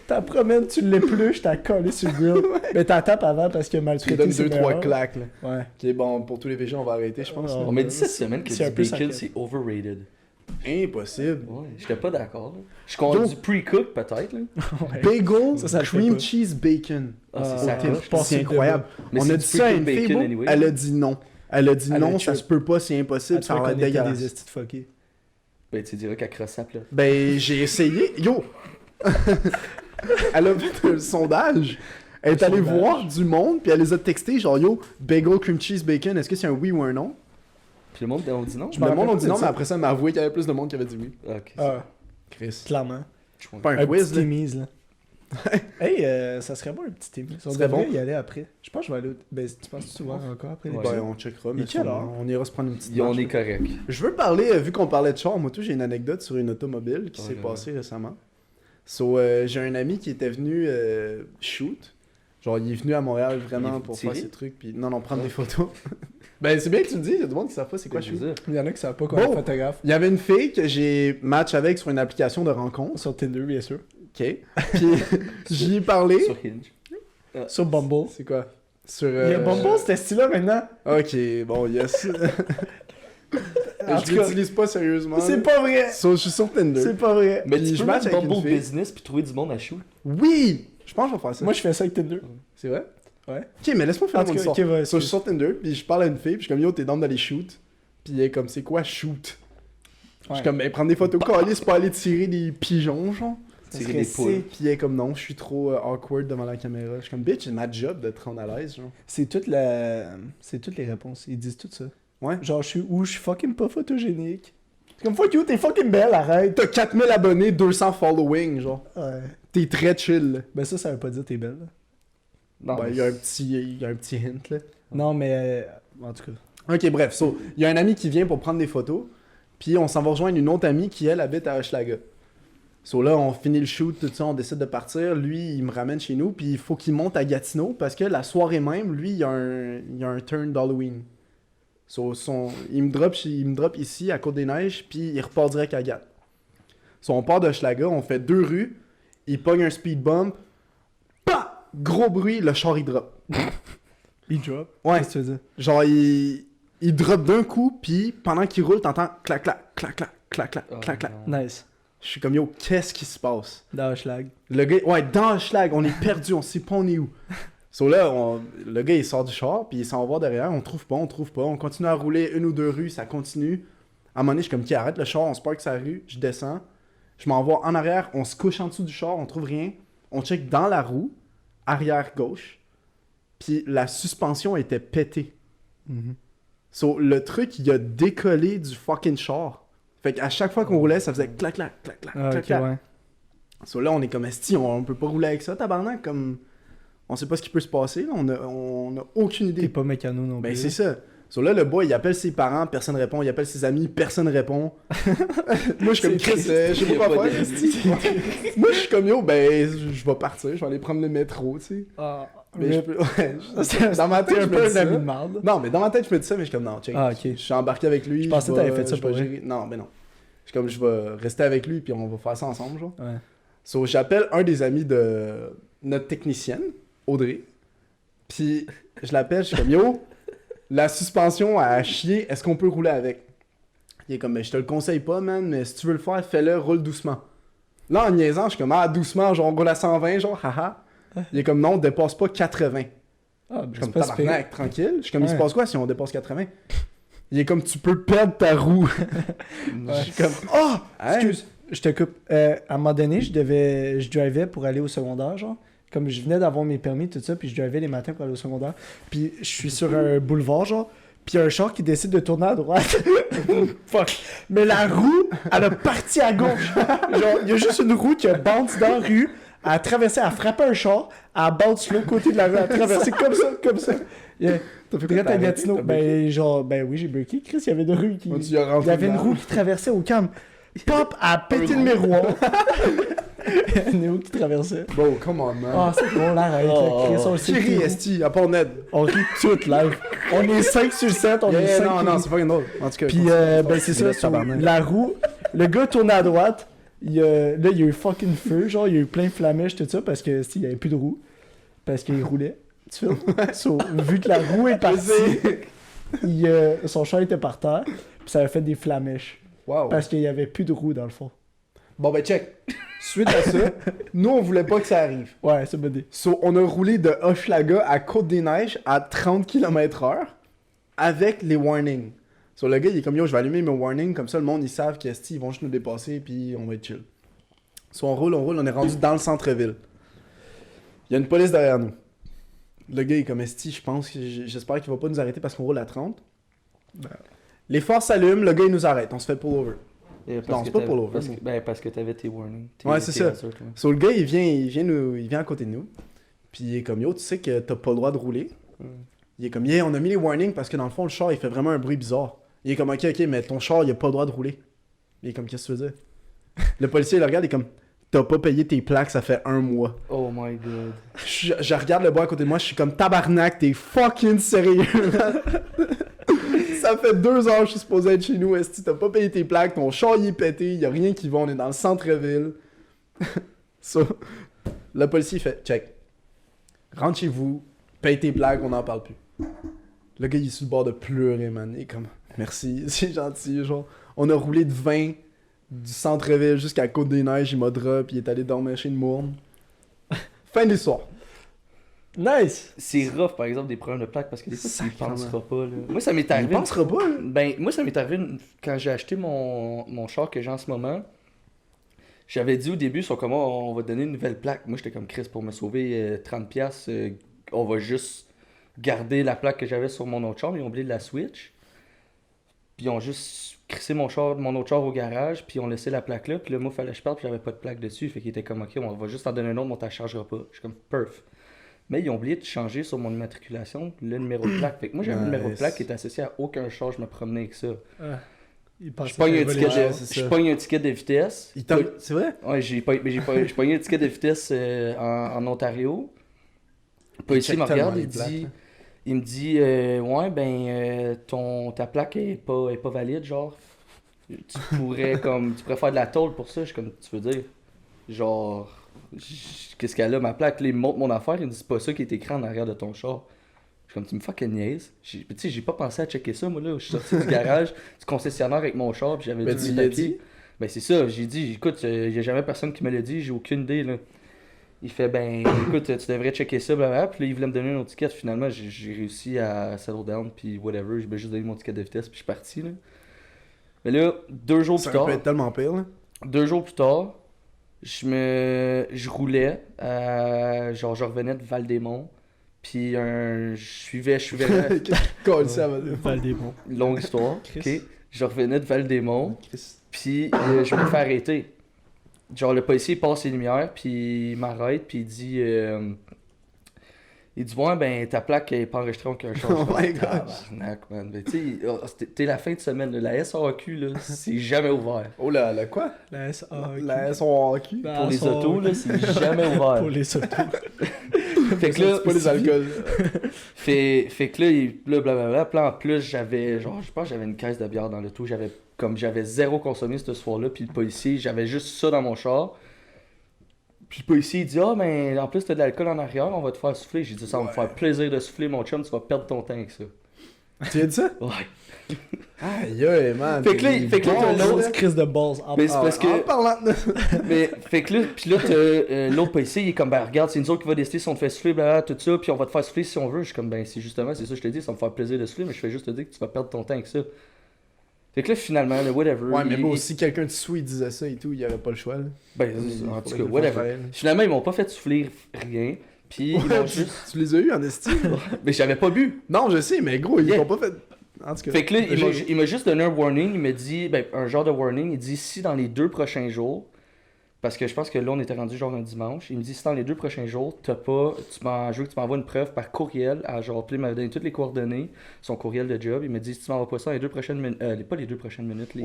T'as promène, tu l'épluches, t'as collé sur le grill. Mais t'as tapes avant parce que Tu lui maltraité, donnes c'est 2-3 meilleur. claques. Là. Ouais. Ok, bon, pour tous les végés, on va arrêter, je pense. Ah. là. On m'a dit cette semaine que C'est un du peu bacon, sarcasme. c'est overrated. Impossible. Ouais, j'étais pas d'accord. là. Je compte du pre-cook, peut-être. là. Ouais. Bagel, Ça le fait cream pas. cheese bacon. Ah, c'est Ah, ça. ok. coche. Je pense C'est que incroyable. Mais On c'est a du dit ça à une pre-cooked fille, bacon bro. anyway. Elle a dit non. Elle a dit Elle a non, dit ça que- se peut pas, c'est impossible, Ah, ça tu va vois être qu'on était dégueulasse. des estis de fuckés. Ben, tu dirais qu'elle crosse sa plate. Ben, j'ai essayé. Yo! Elle a fait un sondage. Elle est allée sondage. voir du monde, puis elle les a textés, genre, yo, bagel, cream cheese, bacon, est-ce que c'est un oui ou un non? Puis le monde, on dit non. Je me Le monde rappelle a dit pas non, de mais ça. après ça, elle m'a avoué qu'il y avait plus de monde qui avait dit oui. Ok. Ah, Chris. clairement. Pas un Un quiz, petit là. émise, là. Hey, ça serait bon un petit émise. On serait devrait bon. y aller après. Je pense que je vais aller au... Ben, tu penses que tu vas encore après Ouais. l'épisode? Ben, on checkera, Il mais est quelle heure? on ira se prendre une petite On marche, est là. correct. Je veux parler, vu qu'on parlait de char, moi tout, j'ai une anecdote sur une automobile qui Ouais, s'est ouais. passée récemment. So, j'ai un ami qui était venu shoot. Genre, il est venu à Montréal vraiment Il pour tirer? faire ses trucs, puis non, prendre Ouais. des photos. Ben, c'est bien que tu le dis, il y a du monde qui savent pas c'est quoi Je shoot. veux dire. Il y en a qui savent pas qu'on Bon. est photographe. Il y avait une fille que j'ai match avec sur une application de rencontre. Sur Tinder, bien sûr. Ok. Puis j'y ai parlé. Sur Hinge. Sur Bumble. C'est quoi? Sur. Il y a Bumble, c'était style-là maintenant. Ok, bon, yes. En Je tout cas, l'utilise pas sérieusement. c'est là. pas vrai. So, je suis sur Tinder. C'est pas vrai. Mais Puis tu je peux match mettre avec une Bumble fille. Business puis trouver du monde à shoot. Oui! Je pense que je vais faire ça. Moi, je fais ça avec Tinder. C'est vrai? Ouais. Ok, mais laisse-moi En faire tout mon cas, histoire. ok, vas-y. So, je suis sur Tinder, puis je parle à une fille, puis je suis comme yo, t'es down d'aller shoot. Puis elle est comme, c'est quoi shoot? Je suis comme, ben, prendre des photos calées, c'est pas aller tirer des pigeons, genre. Ça Tirer serait des poules. sick. Puis elle est comme, non, je suis trop awkward devant la caméra. Je suis comme, bitch, c'est ma job de te rendre à l'aise, genre. C'est toutes les réponses. Ils disent tout ça. Ouais. Genre, je suis fucking pas photogénique. C'est comme fuck you, t'es fucking belle, arrête. T'as 4000 abonnés, 200 following, genre. Ouais. T'es très chill, là. Ben ça veut pas dire t'es belle. là. Non, Ben, mais il y a un petit hint, là. Non, mais en tout cas. Ok, bref, so, il y a un ami qui vient pour prendre des photos, puis on s'en va rejoindre une autre amie qui, elle, habite à Hochelaga. So là, on finit le shoot, tout ça, on décide de partir. Lui, il me ramène chez nous, puis il faut qu'il monte à Gatineau parce que la soirée même, lui, il y a un turn d'Halloween. So, il me drop ici, à Côte-des-Neiges, puis il repart direct à Gat. So, on part de Hochelaga, on fait 2 rues, il pogne un speed bump, bah! Gros bruit, le char, il drop. Il drop. Ouais. Qu'est-ce que tu veux dire? Genre, il drop d'un coup, puis pendant qu'il roule, t'entends clac, clac, clac, clac, clac, clac, Oh, clac, clac. non. Nice. Je suis comme, yo, qu'est-ce qui se passe? Dans Schlag. Le gars, ouais, dans Schlag, on est perdu, on sait pas on est où. So là, le gars, il sort du char, puis il s'en va derrière, on trouve pas, on continue à rouler 1 ou 2 rues, ça continue. À un moment donné, je suis comme, qui arrête le char, on se parque sa rue, je descends, je m'en vais en arrière, on se couche en dessous du char, on trouve rien, on check dans la roue, arrière gauche, puis la suspension était pétée. So, le truc, il a décollé du fucking char. Fait qu'à chaque fois qu'on roulait, ça faisait clac, clac, clac, clac, Ah, clac, ok, clac. ouais. So là, on est comme esti, on peut pas rouler avec ça, tabarnak, comme... On sait pas ce qui peut se passer, là, on a aucune T'es idée. pas mécano non plus. Ben c'est ça. So là, le boy, il appelle ses parents, personne répond, il appelle ses amis, personne répond. Moi, je suis comme Chris, je sais pas quoi faire, esti. Moi, je suis comme yo, ben, je vais partir, je vais aller prendre le métro, tu sais. Ah, Mais je peux... ouais, dans ma tête, t'es je un me peu dis un ami ça. de marde. Non, mais dans ma tête, je me dis ça, mais je suis comme non, check. Ah, ok. Je suis embarqué avec lui. Je pensais que vais- t'avais fait ça je pour vais vrai. gérer- Non, mais non. Je suis comme, je vais rester avec lui, puis on va faire ça ensemble, genre. Ouais. So, j'appelle un des amis de notre technicienne, Audrey. Puis, je l'appelle, je suis comme, yo, la suspension a chier, est-ce qu'on peut rouler avec? Il est comme, mais je te le conseille pas, man, mais si tu veux le faire, fais-le, roule doucement. Là, en niaisant, je suis comme, ah, doucement, genre, on roule à 120, genre, haha. Il est comme, non, on dépasse pas 80. Ah, Je suis c'est comme, pas si pire. tabarnak, tranquille. Je suis comme, il se Ouais. passe quoi si on dépasse 80? Il est comme, tu peux perdre ta roue. Je suis comme, oh! Excuse, je te coupe. À un moment donné, je drivais pour aller au secondaire, genre. Comme je venais d'avoir mes permis, tout ça, puis je drivais les matins pour aller au secondaire. Puis je suis sur un boulevard, genre. Puis il y a un char qui décide de tourner à droite. Fuck. Mais la roue, elle a parti à gauche. Genre, il y a juste une roue qui a bounce dans la rue. Elle a traversé, elle a frappé un char. Elle a bounce sur l'autre côté de la rue. Elle a traversé comme ça, comme ça. Yeah. T'as fait quoi, Direct t'as à arrêté, Gatineau. t'as Ben, genre, ben oui, j'ai breaké. Chris, il y avait une rue qui. Oh, tu y as rentré Il y avait une dedans. roue qui traversait au calme. Pop, a pété le miroir. Néo qui traversait. Bon, come on, man. Ah, c'est bon, là, avec Oh. Chris, on le sait. Thierry, tout. esti, à part Ned. On rit toute live. On est 5 sur 7, on est 5. Non, c'est pas une autre. En tout cas, Puis, ben, c'est ça, sur tabarnak. la roue, le gars tournait à droite. Là, il y a eu fucking feu, genre, il y a eu plein de flamèches, tout ça, parce que, il y avait plus de roue. Parce qu'il roulait. Tu vois? So, vu que la roue est partie, son char était par terre, puis ça a fait des flamèches. Wow. Parce qu'il y avait plus de roue, dans le fond. Bon, ben, check. Suite à ça, nous, on voulait pas que ça arrive. Ouais, c'est bonne idée. So, on a roulé de Hochelaga à Côte-des-Neiges à 30 km/h avec les warnings. So, le gars, il est comme, yo, je vais allumer mes warnings, comme ça, le monde, ils savent qu'ils vont juste nous dépasser, puis on va être chill. So, on roule, on est rendu dans le centre-ville. Il y a une police derrière nous. Le gars, il est comme, esti, je pense, j'espère qu'il va pas nous arrêter parce qu'on roule à 30. Les phares s'allument, le gars, il nous arrête, on se fait pull over. Non, c'est pas pour l'over, mais- Parce que t'avais tes warnings. Ouais, c'est ça. So, le gars, il vient à côté de nous. Puis il est comme, yo, tu sais que t'as pas le droit de rouler. Il est comme, yeah, on a mis les warnings parce que dans le fond, le char, il fait vraiment un bruit bizarre. Il est comme, ok, mais ton char, il a pas le droit de rouler. Il est comme, qu'est-ce que tu veux dire? Le policier, il le regarde, il est comme, t'as pas payé tes plaques, ça fait 1 mois. Oh my god. Je regarde le bois à côté de moi, je suis comme, tabarnak, t'es fucking sérieux, man. Ça fait 2 heures que je suis supposé être chez nous, esti, t'as pas payé tes plaques, ton char il est pété, y a rien qui va, on est dans le centre-ville. So, le policier fait, check. Rentre chez vous, paye tes plaques, on n'en parle plus. Le gars il est sur le bord de pleurer, man. Il est comme, merci, c'est gentil, genre. On a roulé de 20 du centre-ville jusqu'à Côte-des-Neiges, il m'a drop, il est allé dormir chez une mourne. Fin de l'histoire. Nice! C'est rough, par exemple, des problèmes de plaques parce que des fois, tu y Sacrément. penseras pas. Là. Moi, ça m'est Il arrivé. pensera pas, là. Ben, moi, ça m'est arrivé quand j'ai acheté mon char que j'ai en ce moment. J'avais dit au début, sur comment on va donner une nouvelle plaque. Moi, j'étais comme Chris pour me sauver 30$. On va juste garder la plaque que j'avais sur mon autre char. Ils ont oublié de la switch. Puis ils ont juste crissé mon autre char au garage. Puis ils ont laissé la plaque là. Puis là, moi, fallait que je parte. Puis j'avais pas de plaque dessus. Fait qu'ils étaient comme OK, on va juste en donner un autre, mais on t'en chargera pas. Je suis comme perf. Mais ils ont oublié de changer sur mon immatriculation le numéro de plaque. Fait que moi, j'avais un numéro de Nice. plaque qui était associé à aucun char. Je me promenais avec ça. Je pogne un ticket de vitesse. C'est vrai? Ouais, j'ai pogné un ticket de vitesse en Ontario. Le policier me regarde, il me dit ouais, ben, ta plaque est pas valide, genre. Tu pourrais faire de la tôle pour ça. Je suis comme, tu veux dire? Genre, qu'est-ce qu'elle a, ma plaque? Là, il me montre mon affaire, il me dit, c'est pas ça qui est écrit en arrière de ton char. Je suis comme, tu me fucking niaises. Tu sais, j'ai pas pensé à checker ça, moi, là. Je suis sorti du garage, du concessionnaire avec mon char, puis j'avais dit mes papiers. Ben, c'est ça, j'ai dit, écoute, y a jamais personne qui me l'a dit, j'ai aucune idée, là. Il fait, ben, écoute, tu devrais checker ça, blablabla. Puis là, il voulait me donner un autre ticket. Finalement, j'ai réussi à settle down, puis whatever. J'ai juste donné mon ticket de vitesse, puis je suis parti, là. Mais là, 2 jours plus tard. Ça peut être tellement pire, là. 2 jours plus tard, je roulais, genre je revenais de Val-des-Monts, puis je suivais Val-des-Monts. longue histoire, ok. Je revenais de Val-des-Monts, puis je me fais arrêter. Genre le policier passe les lumières, puis il m'arrête, puis il dit ouais, ben ta plaque est pas enregistrée en aucun chose. Oh my god. Man. Ben, tu sais, t'es la fin de semaine, là, la SAQ, là, c'est jamais ouvert. Oh là, la quoi? La SAQ. La SAQ? Pour les autos, là, c'est jamais ouvert. Pour les autos. Fait que là, c'est pas les alcools. fait que là, blablabla. Puis là, en plus, j'avais, genre, je pense que j'avais une caisse de bière dans le tout. J'avais zéro consommé ce soir-là. Puis le policier, j'avais juste ça dans mon char. Puis le policier, il dit, mais en plus, t'as de l'alcool en arrière, on va te faire souffler. J'ai dit, ça va me faire plaisir de souffler, mon chum, tu vas perdre ton temps avec ça. Tu as dit ça? Ouais. Aïe, man. Fait que là, t'as l'autre crise de balls. Mais c'est parce que. En parlant de... Mais, fait que là, pis là, t'as l'autre policier, il est comme, ben regarde, c'est nous autres qui va décider si on te fait souffler, blablabla, tout ça, puis on va te faire souffler si on veut. Je suis comme, ben c'est justement, c'est ça, je te dis, ça va me faire plaisir de souffler, mais je fais juste te dire que tu vas perdre ton temps avec ça. Fait que là, finalement, le whatever. Ouais, mais moi aussi, quelqu'un de sous, disait ça et tout, il y avait pas le choix, là. Ben, en tout cas, whatever. Finalement, ils m'ont pas fait souffler rien, puis ils m'ont juste. Tu les as eu en estime? Mais j'avais pas bu. Non, je sais, mais gros, ils t'ont pas fait. En tout cas. Fait que là, il m'a juste donné un warning, il m'a dit, ben, un genre de warning, il dit si dans les 2 prochains jours, parce que je pense que là on était rendu genre un dimanche, il me dit si dans les 2 prochains jours, je veux que tu m'envoies une preuve par courriel, genre, puis il m'avait donné toutes les coordonnées, son courriel de job, il m'a dit si tu m'envoies pas ça dans les 2 prochaines minutes, pas les 2 prochaines minutes, les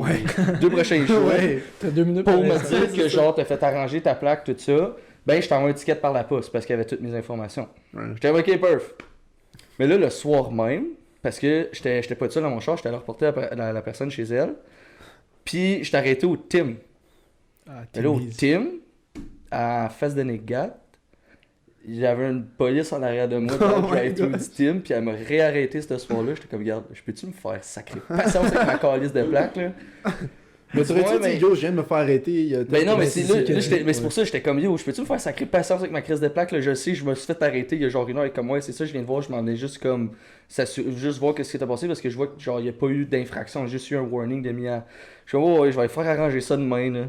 2 prochains jours, ouais, t'as 2 minutes pour me dire que genre t'as fait arranger ta plaque, tout ça, ben je t'envoie un ticket par la poste parce qu'il y avait toutes mes informations. Ouais. J'étais ok, perf. Mais là, le soir même, parce que j'étais pas tout seul dans mon char, j'étais allé reporter la personne chez elle. Puis j'étais arrêté au Tim. Et là, au Tim, à Face de Négat, j'avais une police en arrière de moi dans le drive-thru du Tim, puis elle m'a réarrêté ce soir-là. J'étais comme, regarde, je peux-tu me faire sacrer patience avec ma calice de plaque, là? Mais tu aurais dit, yo, je viens de me faire arrêter. Ben non, mais c'est pour ça que j'étais comme, yo, je peux-tu me faire sacrer patience avec ma crise de plaque, là? Je sais, je me suis fait arrêter il y a genre 1 heure, et comme, ouais, c'est ça, je viens de voir, je m'en ai juste comme, juste voir qu'est-ce qui t'a passé, parce que je vois que, genre, il n'y a pas eu d'infraction, j'ai juste eu un warning de mis à. Je suis comme, oh, ouais, je vais faire arranger ça demain, là.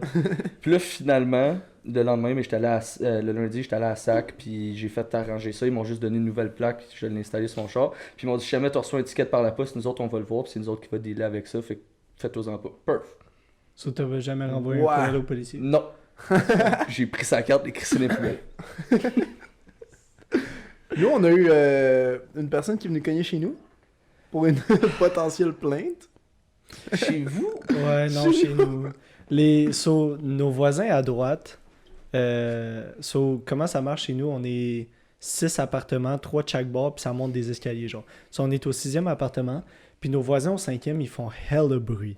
Puis là, finalement, le lendemain, mais le lundi, j'étais allé à Sac, puis j'ai fait arranger ça, ils m'ont juste donné une nouvelle plaque, je l'ai installée sur mon char, puis ils m'ont dit, si jamais tu reçois un ticket par la poste, nous autres, on va le voir, puis c'est nous autres qui va dealer avec ça, fait que faites-en pas. Perf. Ça, t'avais jamais renvoyé un courriel au policier? Non. J'ai pris sa carte et crissé les poubelles. Nous, on a eu une personne qui est venue cogner chez nous pour une potentielle plainte. Chez vous? Ouais, non, chez nous. Nos voisins à droite, comment ça marche chez nous? On est 6 appartements, 3 de chaque bord, puis ça monte des escaliers, genre. On est au 6e appartement, puis nos voisins au 5e, ils font hell de bruit.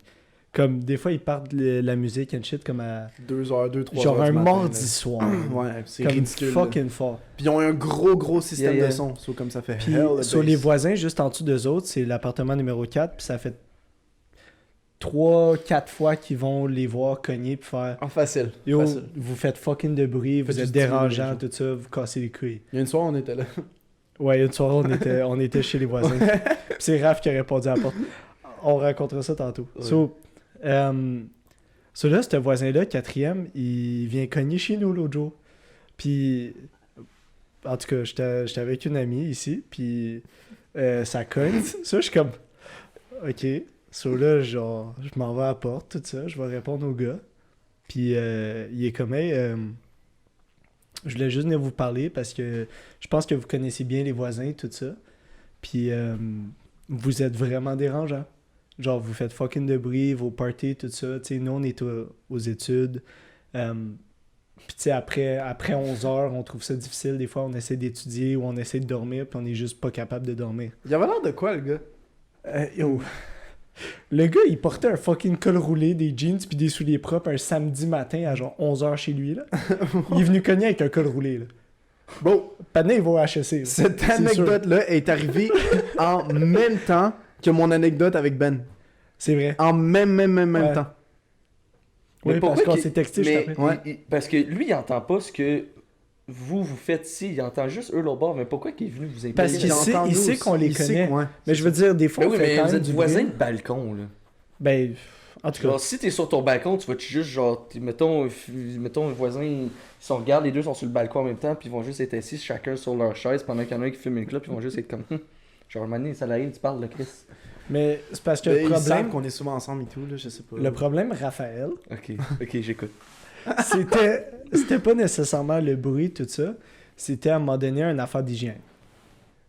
Comme, des fois, ils partent de la musique and shit, comme à 2h, 2-3h. genre un du matin, mardi là. soir. Ouais, c'est comme ridicule. Fucking fort. Puis ils ont un gros système Yeah. de son. So, comme ça fait Puis hell de sur bass. les voisins, juste en dessous d'eux autres, c'est l'appartement numéro 4, puis ça fait 3-4 fois qu'ils vont les voir cogner puis faire Ah, facile. yo, Facile. vous faites fucking de bruit, vous Faites êtes juste dérangeant, diminuer, tout ça, vous cassez les couilles. Il y a une soirée, on était là. Ouais, une soirée, on était chez les voisins. Puis c'est Raph qui a répondu à la porte. On racontera ça tantôt. Ouais. So là, ce voisin-là, 4e, il vient cogner chez nous l'autre jour. Puis, en tout cas, j'étais avec une amie ici, puis ça cogne. Ça, je suis comme, ok. So là, genre, je m'en vais à la porte, tout ça, je vais répondre au gars. Puis, il est comme, hey, je voulais juste venir vous parler parce que je pense que vous connaissez bien les voisins, tout ça. Puis, vous êtes vraiment dérangeant. Genre, vous faites fucking de bruit, vos parties, tout ça. Tu sais, nous, on est aux études. Puis, tu sais, après 11 heures, on trouve ça difficile. Des fois, on essaie d'étudier ou on essaie de dormir, puis on est juste pas capable de dormir. Il avait l'air de quoi, le gars? Yo. Le gars, il portait un fucking col roulé, des jeans puis des souliers propres un samedi matin à genre 11h chez lui, là. Il est venu cogner avec un col roulé, là. Bro, Panin, il va au HEC, là. cette C'est anecdote-là est arrivée en même temps que mon anecdote avec Ben. C'est vrai. En même Ouais. temps. Oui, Mais parce pourquoi qu'on qu'il- s'est texté, je mais t'appelle. Ouais. parce que lui, il entend pas ce que vous faites ici. Il entend juste eux, l'autre bord. Mais pourquoi qu'il est venu vous impliquer? Parce qu'il sait- entend il nous sait aussi. qu'on les Il sait connaît. que- ouais. Mais je veux dire, des fois, Ben on oui, fait mais quand vous même êtes du voisins bruit. de balcon, là. Ben, en tout cas. Genre, si t'es sur ton balcon, tu vas juste, genre, mettons, un voisin, ils se regardent, les deux sont sur le balcon en même temps, puis ils vont juste être assis chacun sur leur chaise pendant qu'il y en a un qui fume une clope, ils vont juste être comme, genre, mané, ça l'arrive, tu parles de Chris. Mais c'est parce que Ben, le ils savent problème, qu'on est souvent ensemble et tout, là, je sais pas. le problème, Raphaël, Ok, j'écoute. c'était pas nécessairement le bruit, tout ça. C'était à un moment donné une affaire d'hygiène.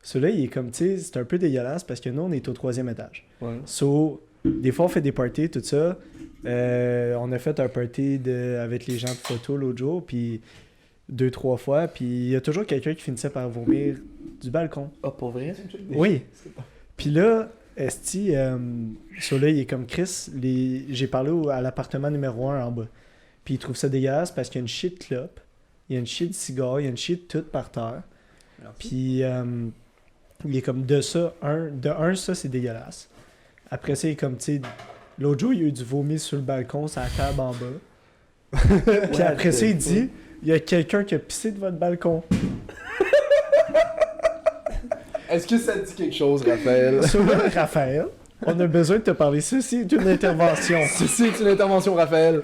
Celui-là, il est comme, tu sais, c'est un peu dégueulasse parce que nous, on est au 3e étage. Ouais. So, des fois, on fait des parties, tout ça. On a fait un party avec les gens de photo l'autre jour, puis 2-3 fois, puis il y a toujours quelqu'un qui finissait par vomir du balcon. Ah, pour vrai? Oui. Puis là, Esti, celui-là, il est comme Chris. J'ai parlé à l'appartement numéro 1 en bas. Puis il trouve ça dégueulasse parce qu'il y a une shit clope, il y a une shit cigare, il y a une shit toute par terre. Puis il est comme de ça, ça c'est dégueulasse. Après ça, il est comme, tu sais, l'autre jour, il y a eu du vomi sur le balcon, sur la table en bas. Puis après ça, il dit, il y a quelqu'un qui a pissé de votre balcon. Est-ce que ça te dit quelque chose, Raphaël? Sur le Raphaël, on a besoin de te parler. Ceci est une intervention. Ceci est une intervention, Raphaël.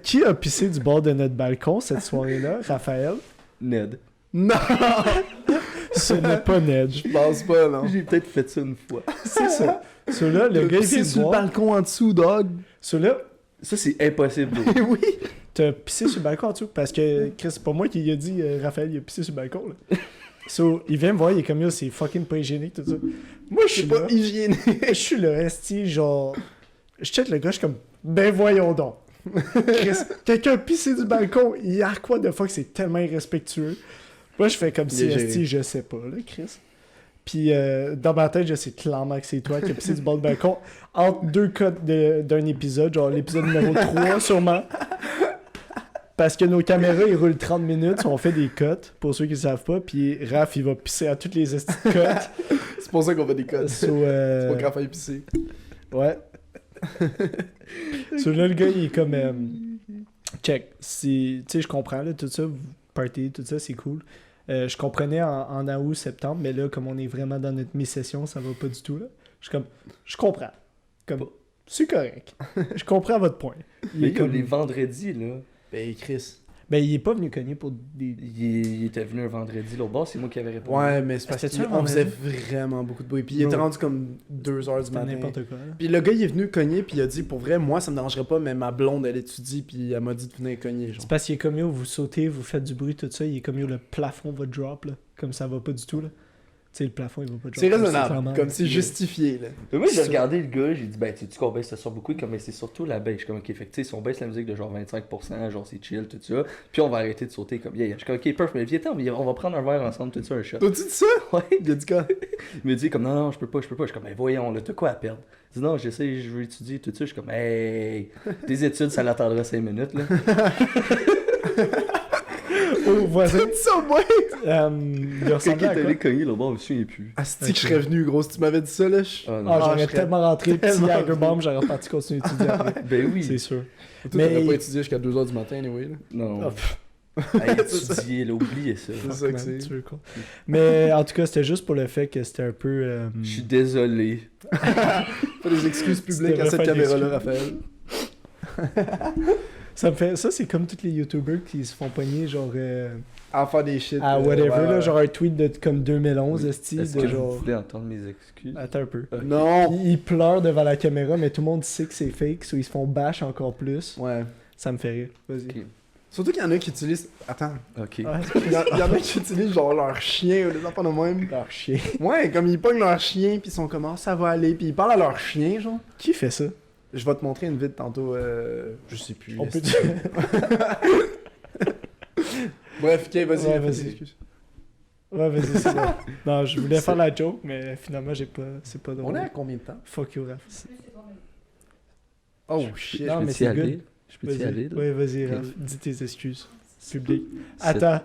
Qui a pissé du bord de notre balcon cette soirée-là, Raphaël? Ned. Non! Ce n'est pas Ned. Je pense pas, non. J'ai peut-être fait ça une fois. C'est ça. Celui-là, le gars, il vient C'est de sur le voir. balcon en dessous, dog. Celui-là, Ça, c'est impossible. bro. Oui. t'as pissé sur le balcon en dessous. Parce que, Chris, c'est pas moi qui a dit Raphaël, il a pissé sur le balcon. Là. So, il vient me voir, il est comme yo, c'est fucking pas hygiénique, tout ça. Moi, je C'est suis pas là. hygiénique. Je suis là, esti, genre. Je check le gars, je suis comme, ben voyons donc. Chris, quelqu'un a pissé du balcon, il a quoi de fuck, c'est tellement irrespectueux. Moi, je fais comme si, Il est esti, je sais pas, là, Chris. Puis, dans ma tête, je sais clairement que c'est toi qui as pissé du bord de balcon entre deux cotes d'un épisode, genre l'épisode numéro 3, sûrement. Parce que nos caméras, ils roulent 30 minutes, on fait des cotes, pour ceux qui ne savent pas, puis Raph, il va pisser à toutes les esti de cotes. C'est pour ça qu'on fait des codes. So, C'est pas grave à épicer. ouais. So là, le gars, il est comme... check. Tu sais, je comprends, là, tout ça, party, tout ça, c'est cool. Je comprenais en août, septembre, mais là, comme on est vraiment dans notre mi-session, ça va pas du tout, là. Je suis comme... Je comprends. Comme... C'est correct. Je comprends votre point. Mais est comme comme- les vendredis, là, Ben, Chris. Ben, il est pas venu cogner pour des... il était venu un vendredi, l'autre bord, c'est moi qui avais répondu. Ouais, mais c'est parce C'était-tu un qu'on faisait vendredi? vraiment beaucoup de bruit. Puis il était Bro. rendu comme 2h du C'était matin. n'importe quoi, là. Puis le gars, il est venu cogner, puis il a dit, pour vrai, moi, ça me dérangerait pas, mais ma blonde, elle étudie, puis elle m'a dit de venir cogner, genre. C'est parce qu'il est comme yo, vous sautez, vous faites du bruit, tout ça, il est comme yo, le plafond va drop, là. Comme ça va pas du tout, là. Tu sais, le plafond, il va pas drop. C'est raisonnable, clairement- comme c'est justifié, là. Mais moi, j'ai Ça. regardé le gars, j'ai dit, ben, tu sais qu'on baisse ça sur beaucoup, comme, mais c'est surtout la baisse. Je suis comme, ok, fait que, tu sais, si on baisse la musique de genre 25%, genre c'est chill, tout ça, puis on va arrêter de sauter comme, yeah, je suis comme, ok, perf, mais viens, on va prendre un verre ensemble, tout ça, un shot. T'as-tu dit ça? Ouais. Il a dit quoi? Il me dit, comme, non, je peux pas. Je suis comme, ben, voyons, là, t'as quoi à perdre? Il dit, non, j'essaie, je veux étudier, tout ça. Je suis comme, hey, tes études, ça l'attendra 5 minutes, là. Au voisin, T'as dit ça, moi? il Quand ressemblait il à est quoi? allé cogner, là, bon, je me souviens plus. Asti que je serais venu, gros, si tu m'avais dit ça, là. Ah, non. Ah, Ah, j'aurais je serais tellement rentré, petit tellement Hagerbomb, j'aurais reparti continuer d'étudier après. Ben oui. C'est sûr. Toi, Mais- t'aurais pas étudié jusqu'à 2h du matin, anyway, là. Non. Ah, pff, Hey, étudier, là, oubliez ça. C'est ça que man, c'est. tu veux quoi. Mais en tout cas, c'était juste pour le fait que c'était un peu... Je suis désolé. Pas des excuses publiques C'était à cette refait caméra-là, d'excuses. Raphaël. Ça me fait... Ça, c'est comme tous les YouTubers qui se font pogner, genre... À faire des shit. à whatever, ouais, là, ouais. genre un tweet de comme 2011, Oui. esti, Est-ce de que genre... vous voulez entendre mes excuses? Attends un peu. Non! Ils pleurent devant la caméra, mais tout le monde sait que c'est fake, so ils se font bash encore plus. Ouais. Ça me fait rire. Vas-y. Ok. Surtout qu'il y en a qui utilisent. Attends. Ok. Ouais, Il y en a qui utilisent genre leur chien ou des enfants de même. leur chien. Ouais, comme ils pognent leur chien, puis ils sont comme, ah, ça va aller, puis ils parlent à leur chien, genre. Qui fait ça? Je vais te montrer une vidéo tantôt, je sais plus. On peut Bref, ok, vas-y. Ouais, vas-y. Excuse. Ouais, vas-y, c'est bon. Non, je voulais faire la joke, mais finalement, c'est pas drôle. On est à combien de temps? Fuck you, Raph. Oh shit. Non, mais peux-tu y c'est aller? good. Je peux-tu y Vas-y. aller, là? Ouais, vas-y, Ok. Raph. Dis tes excuses. Public. C'est- Attends,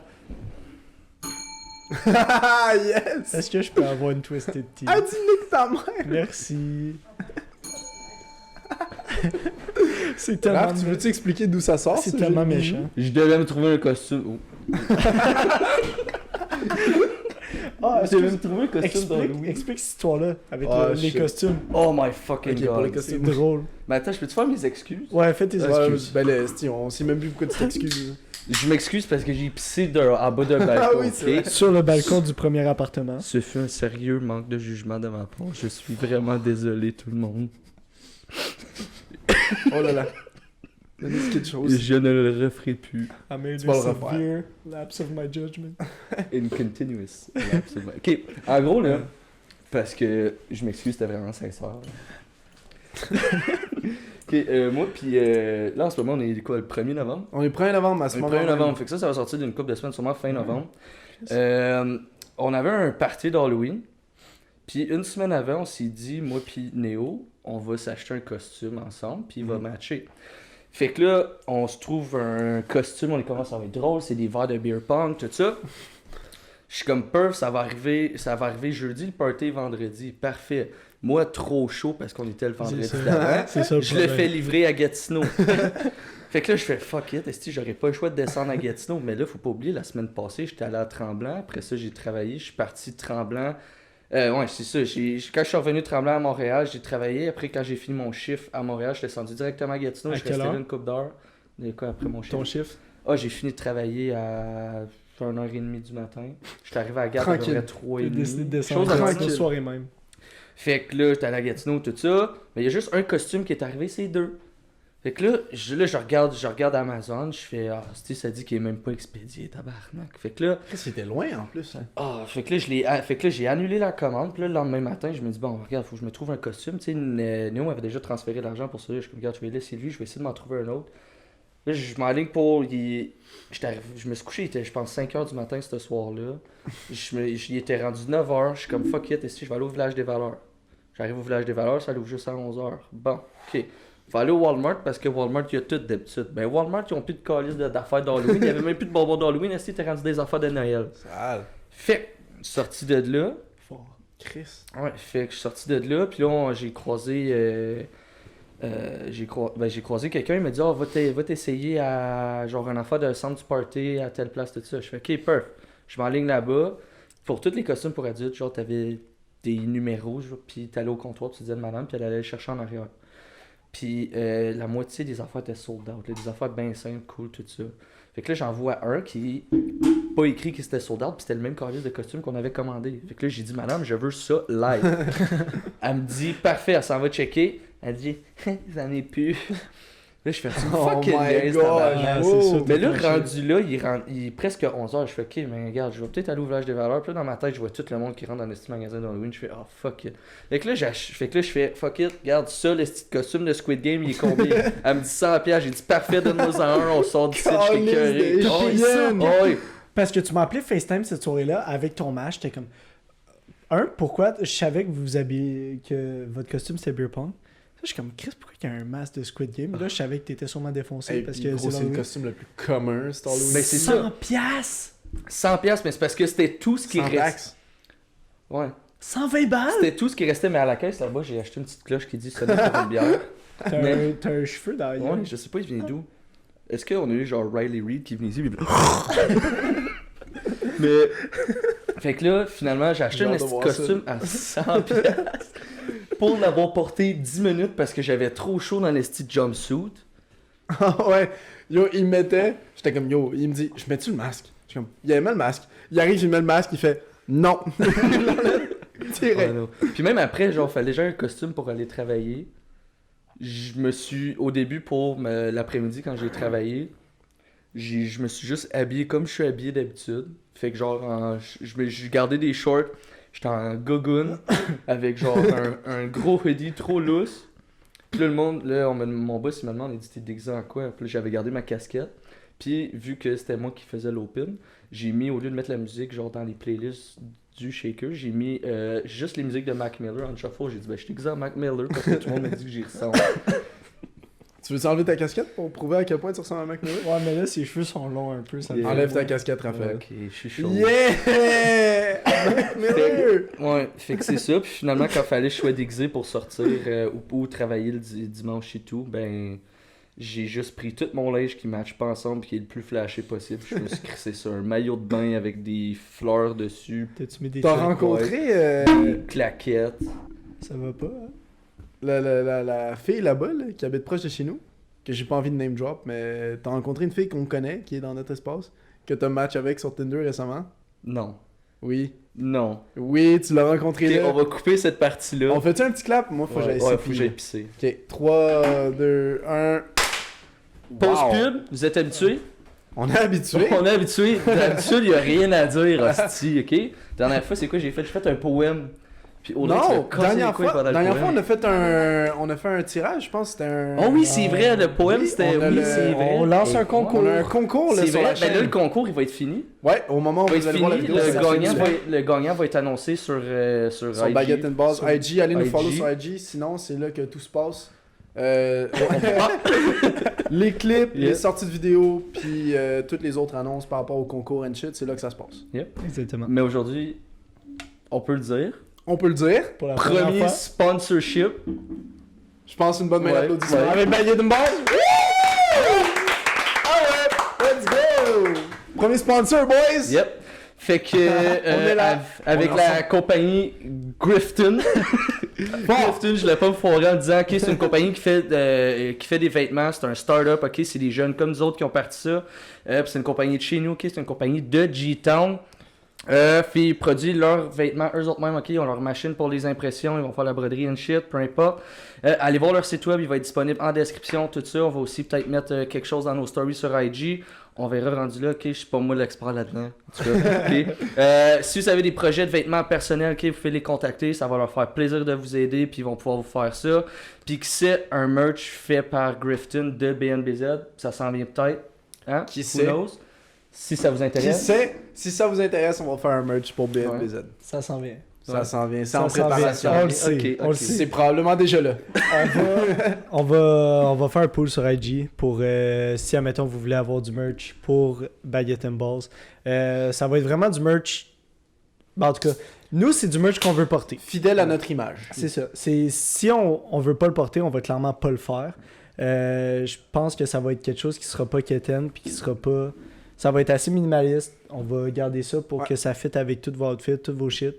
Ah, yes! est-ce que je peux avoir une Twisted Tea? Ah, dis nique ta mère! Merci. C'est tellement, Raph, tu veux-tu expliquer d'où ça sort? c'est ce tellement jeu de méchant. Je devais me trouver un costume. Oh. Ah, Je devais me trouver un costume dans explique, Louis. explique cette histoire-là avec Ah, les shit. costumes. Oh my fucking Ok, pour god. les C'est costumes. drôle. Mais attends, je peux-tu faire mes excuses? Ouais, fais tes Ouais, excuses. ben là, esti, on sait même plus pourquoi tu t'excuses. Je m'excuse parce que j'ai pissé en bas d'un Ah balcon, oui, c'est ok? vrai. Sur le balcon du premier appartement. Ce fut un sérieux manque de jugement de ma part. Je suis vraiment désolé, tout le monde. Oh là là. Donne-nous quelque chose. Je ne le referai plus. I made Tu vas a le refaire. severe lapse of my judgment. In continuous. Absolument. Ok, en gros, là, parce que je m'excuse, c'était vraiment sincère. Ok, moi, puis là, en ce moment, on est quoi, le 1er novembre? On est 1er novembre à ce Le moment-là. 1er novembre, fait que ça va sortir d'une couple de semaines, sûrement fin novembre. On avait un party d'Halloween, puis une semaine avant, on s'est dit, moi puis Néo, on va s'acheter un costume ensemble, puis il va matcher. Fait que là, on se trouve un costume, on est commence, ça va être drôle, c'est des verres de beer pong, tout ça. Je suis comme perf, ça va arriver jeudi, le party est vendredi, parfait. Moi, trop chaud parce qu'on était le vendredi C'est d'avant. ça. C'est ça le Je le problème. fais livrer à Gatineau. Fait que là, je fais fuck it, esti, j'aurais pas le choix de descendre à Gatineau. Mais là, faut pas oublier, la semaine passée, j'étais allé à Tremblant. Après ça, j'ai travaillé. Je suis parti de Tremblant. Ouais, c'est ça. Quand je suis revenu de Tremblant à Montréal, j'ai travaillé. Après, quand j'ai fini mon chiffre à Montréal, je suis descendu directement à Gatineau. À Je quelle restais là heure? une couple d'heures. Quoi, après mon chiffre? Ton chiffre. Ah, j'ai fini de travailler à 1h30 du matin. Je suis arrivé à Gatineau à peu Tranquille. près J'ai décidé de 3h30. descendre Chose à la tranquille. soirée même. Fait que là, j'étais allé à Gatineau, tout ça. Mais il y a juste un costume qui est arrivé, c'est 2. Fait que là, je regarde Amazon, je fais, ah, ça dit qu'il est même pas expédié, tabarnak. Fait que là, C'était loin en plus. Hein. fait que là, j'ai annulé la commande. Puis là, le lendemain matin, je me dis, bon, regarde, faut que je me trouve un costume. Tu sais, Néo avait déjà transféré l'argent pour ça. Je suis comme, regarde, je vais laisser lui, je vais essayer de m'en trouver un autre. Là, je m'enligne pour. Je me suis couché, il était, je pense, 5h du matin ce soir-là. Il était rendu 9h. Je suis comme, fuck it, ici, je vais aller au village des valeurs. J'arrive au village des valeurs, ça ouvre juste à 11h. Bon, ok. Faut aller au Walmart parce que Walmart, il y a tout d'habitude. Ben, Walmart, ils ont plus de calice d'affaires d'Halloween. Il y avait même plus de bonbons d'Halloween. Est-ce que t'es rendu des affaires de Noël? Sale. Fait, sorti de là. Fort. Chris. Ouais, fait que je suis sorti de là. Puis là, j'ai croisé. J'ai croisé quelqu'un, il m'a dit, va t'essayer à genre un affaire de centre du party à telle place, tout ça. Je fais, ok, perf. Je m'enligne là-bas. Pour tous les costumes pour adultes, genre, t'avais des numéros, genre, puis t'allais au comptoir, puis tu disais de madame, puis elle allait le chercher en arrière. Puis la moitié des affaires étaient sold out, là, des affaires bien simples, cool, tout ça. Fait que là, j'en vois un qui pas écrit que c'était sold out, puis c'était le même calice de costume qu'on avait commandé. Fait que là, j'ai dit, madame, je veux ça live. Elle me dit, parfait, elle s'en va checker. Elle dit, j'en ai plus. Là, je fais, Oh fucking my niaise, God. tabarnak. c'est ça, Mais t'es là, penché. rendu là, il est presque 11h. Je fais, ok, mais regarde, je vais peut-être aller au village des valeurs. Puis là, dans ma tête, je vois tout le monde qui rentre dans le petit magasin d'Halloween. Je fais, oh fuck it. Fait que là, je fais, fuck it, regarde ça, le petit costume de Squid Game, il est combien? Elle me dit 100$. J'ai dit, parfait, donne-moi un, on sort d'ici, je suis écœuré. Calice de Oh, chienne. oh, oui. Parce que tu m'as appelé FaceTime cette soirée-là avec ton match. J'étais comme. Pourquoi je savais que vous habillez. Que votre costume c'était beer pong. Ça, je suis comme, Chris, pourquoi il y a un masque de Squid Game? Là, je savais que t'étais sûrement défoncé Hey, parce puis que gros, c'est le l'Halloween. costume le plus commun, c'est Halloween. Ben, c'est ça. 100 piastres! 100$, mais c'est parce que c'était tout ce qui 100 restait. backs. Ouais. 120 balles! C'était tout ce qui restait, mais à la caisse là-bas, j'ai acheté une petite cloche qui dit sonner pour une bière. T'as un cheveu derrière. Ouais, je sais pas, il vient d'où. Est-ce qu'on a eu genre Riley Reid qui venait ici? Puis... Mais. Fait que là, finalement, j'ai acheté J'ai un hâte de petit voir costume à 100$ pour l'avoir porté 10 minutes parce que j'avais trop chaud dans les petits jumpsuit. Ah ouais. Yo, il me mettait. J'étais comme, yo, il me dit, je mets-tu le masque? Je suis comme, il avait mis le masque. Il arrive, il met le masque, il fait, non. Direct. Ouais, non. Puis même après, genre, fallait j'ai un costume pour aller travailler. Je me suis, au début, pour l'après-midi, quand j'ai travaillé, je me suis juste habillé comme je suis habillé d'habitude. Fait que genre, j'ai gardé des shorts, j'étais en gogoon avec genre un gros hoodie trop lousse. Puis là, mon boss il m'a demandé, il dit t'es déguisé en quoi? Puis là, j'avais gardé ma casquette. Puis vu que c'était moi qui faisais l'open, j'ai mis, au lieu de mettre la musique genre dans les playlists du Shaker, j'ai mis juste les musiques de Mac Miller en shuffle. J'ai dit, ben je suis déguisé en Mac Miller parce que tout le monde m'a dit que j'y ressemble. Tu veux enlever ta casquette pour prouver à quel point tu ressembles à Mac Miller? Ouais, mais là, ses cheveux sont longs un peu. Ça me fait Enlève ta mal. casquette, Raphaël. Ok, je suis chaud. Yeah! Mac Miller! Ouais, fait que c'est ça. Puis finalement, quand fallait que je sois déguisé pour sortir ou travailler le dimanche et tout, ben j'ai juste pris tout mon linge qui matche pas ensemble qui est le plus flashé possible. Je me suis crissé ça, un maillot de bain avec des fleurs dessus, T'as-tu mis des T'as trucs? rencontré des claquettes. Ça va pas, hein? la fille là-bas, là, qui habite proche de chez nous, que j'ai pas envie de name drop, mais t'as rencontré une fille qu'on connaît, qui est dans notre espace, que t'as match avec sur Tinder récemment? Non. Oui. Non. Oui, tu l'as rencontré Ok, là. on va couper cette partie-là. On fait-tu un petit clap? Moi, faut que j'aille Ouais, ici, faut que j'aille pisser. Ok, 3, 2, 1... Pause Wow. pub, vous êtes habitués? On est habitué. On est habitués. D'habitude, il n'y a rien à dire, hostie, ok? Dernière fois, c'est quoi j'ai fait? J'ai fait un poème. Puis Audrey, tu m'as Non, cassé les dernière couilles fois, pendant le dernière fois, poème. on a fait un tirage, je pense que c'était un... Oh oui, c'est vrai, le poème, Oui, c'était... on a Oui, le- c'est vrai. On lance un Et- concours. On a un concours là, C'est sur vrai, la ben chaîne. là, le concours, il va être fini. Ouais, au moment où Il va vous être allez voir la fini, vidéo, ça le gagnant va être annoncé sur sur IG. Baguette and Balls. Sur IG, allez nous IG. follow sur IG, sinon c'est là que tout se passe. Les clips, Yeah. les sorties de vidéos, puis toutes les autres annonces par rapport au concours and shit, c'est là que ça se passe. Exactement. Mais aujourd'hui, on peut le dire. On peut le dire. Pour la première Premier fois. sponsorship. Je pense une bonne main Ouais, d'applaudissement. ouais. Avec Baguette and Balls. Let's go! Premier sponsor, boys! Yep. Fait que est là. avec On est la ensemble. compagnie Grifton. Grifton, je l'ai pas me foirer en disant ok, c'est une compagnie qui fait des vêtements, c'est un start-up, ok, c'est des jeunes comme nous autres qui ont parti ça. Puis c'est une compagnie de chez nous, ok, c'est une compagnie de G-Town. Puis ils produisent leurs vêtements eux autres mêmes, ok, ils ont leur machine pour les impressions, ils vont faire la broderie and shit, peu importe. Allez voir leur site web, il va être disponible en description, tout ça. On va aussi peut-être mettre quelque chose dans nos stories sur IG. On verra rendu là, ok, je suis pas moi l'expert là-dedans. En tout cas, ok. Si vous avez des projets de vêtements personnels, ok, vous pouvez les contacter, ça va leur faire plaisir de vous aider, puis ils vont pouvoir vous faire ça. Puis que c'est un merch fait par Grifton de BNBZ, ça s'en vient peut-être. Hein? Qui Who sait? knows? Si ça vous Qui intéresse. sait, si ça vous intéresse, on va faire un merch pour BNBZ. Ça s'en vient. Ça s'en vient, c'est Ça en s'en vient. préparation. On le Ok, sait. ok. On le sait. C'est probablement déjà là. On va faire un pool sur IG pour si, admettons, vous voulez avoir du merch pour Baguette and Balls. Ça va être vraiment du merch. Ben, en tout cas, nous, c'est du merch qu'on veut porter. Fidèle à notre image. C'est ça. Si on veut pas le porter, on va clairement pas le faire. Je pense que ça va être quelque chose qui sera pas quétaine puis qui sera pas. Ça va être assez minimaliste. On va garder ça pour Ouais. que ça fitte avec tout vos outfits, tous vos shit.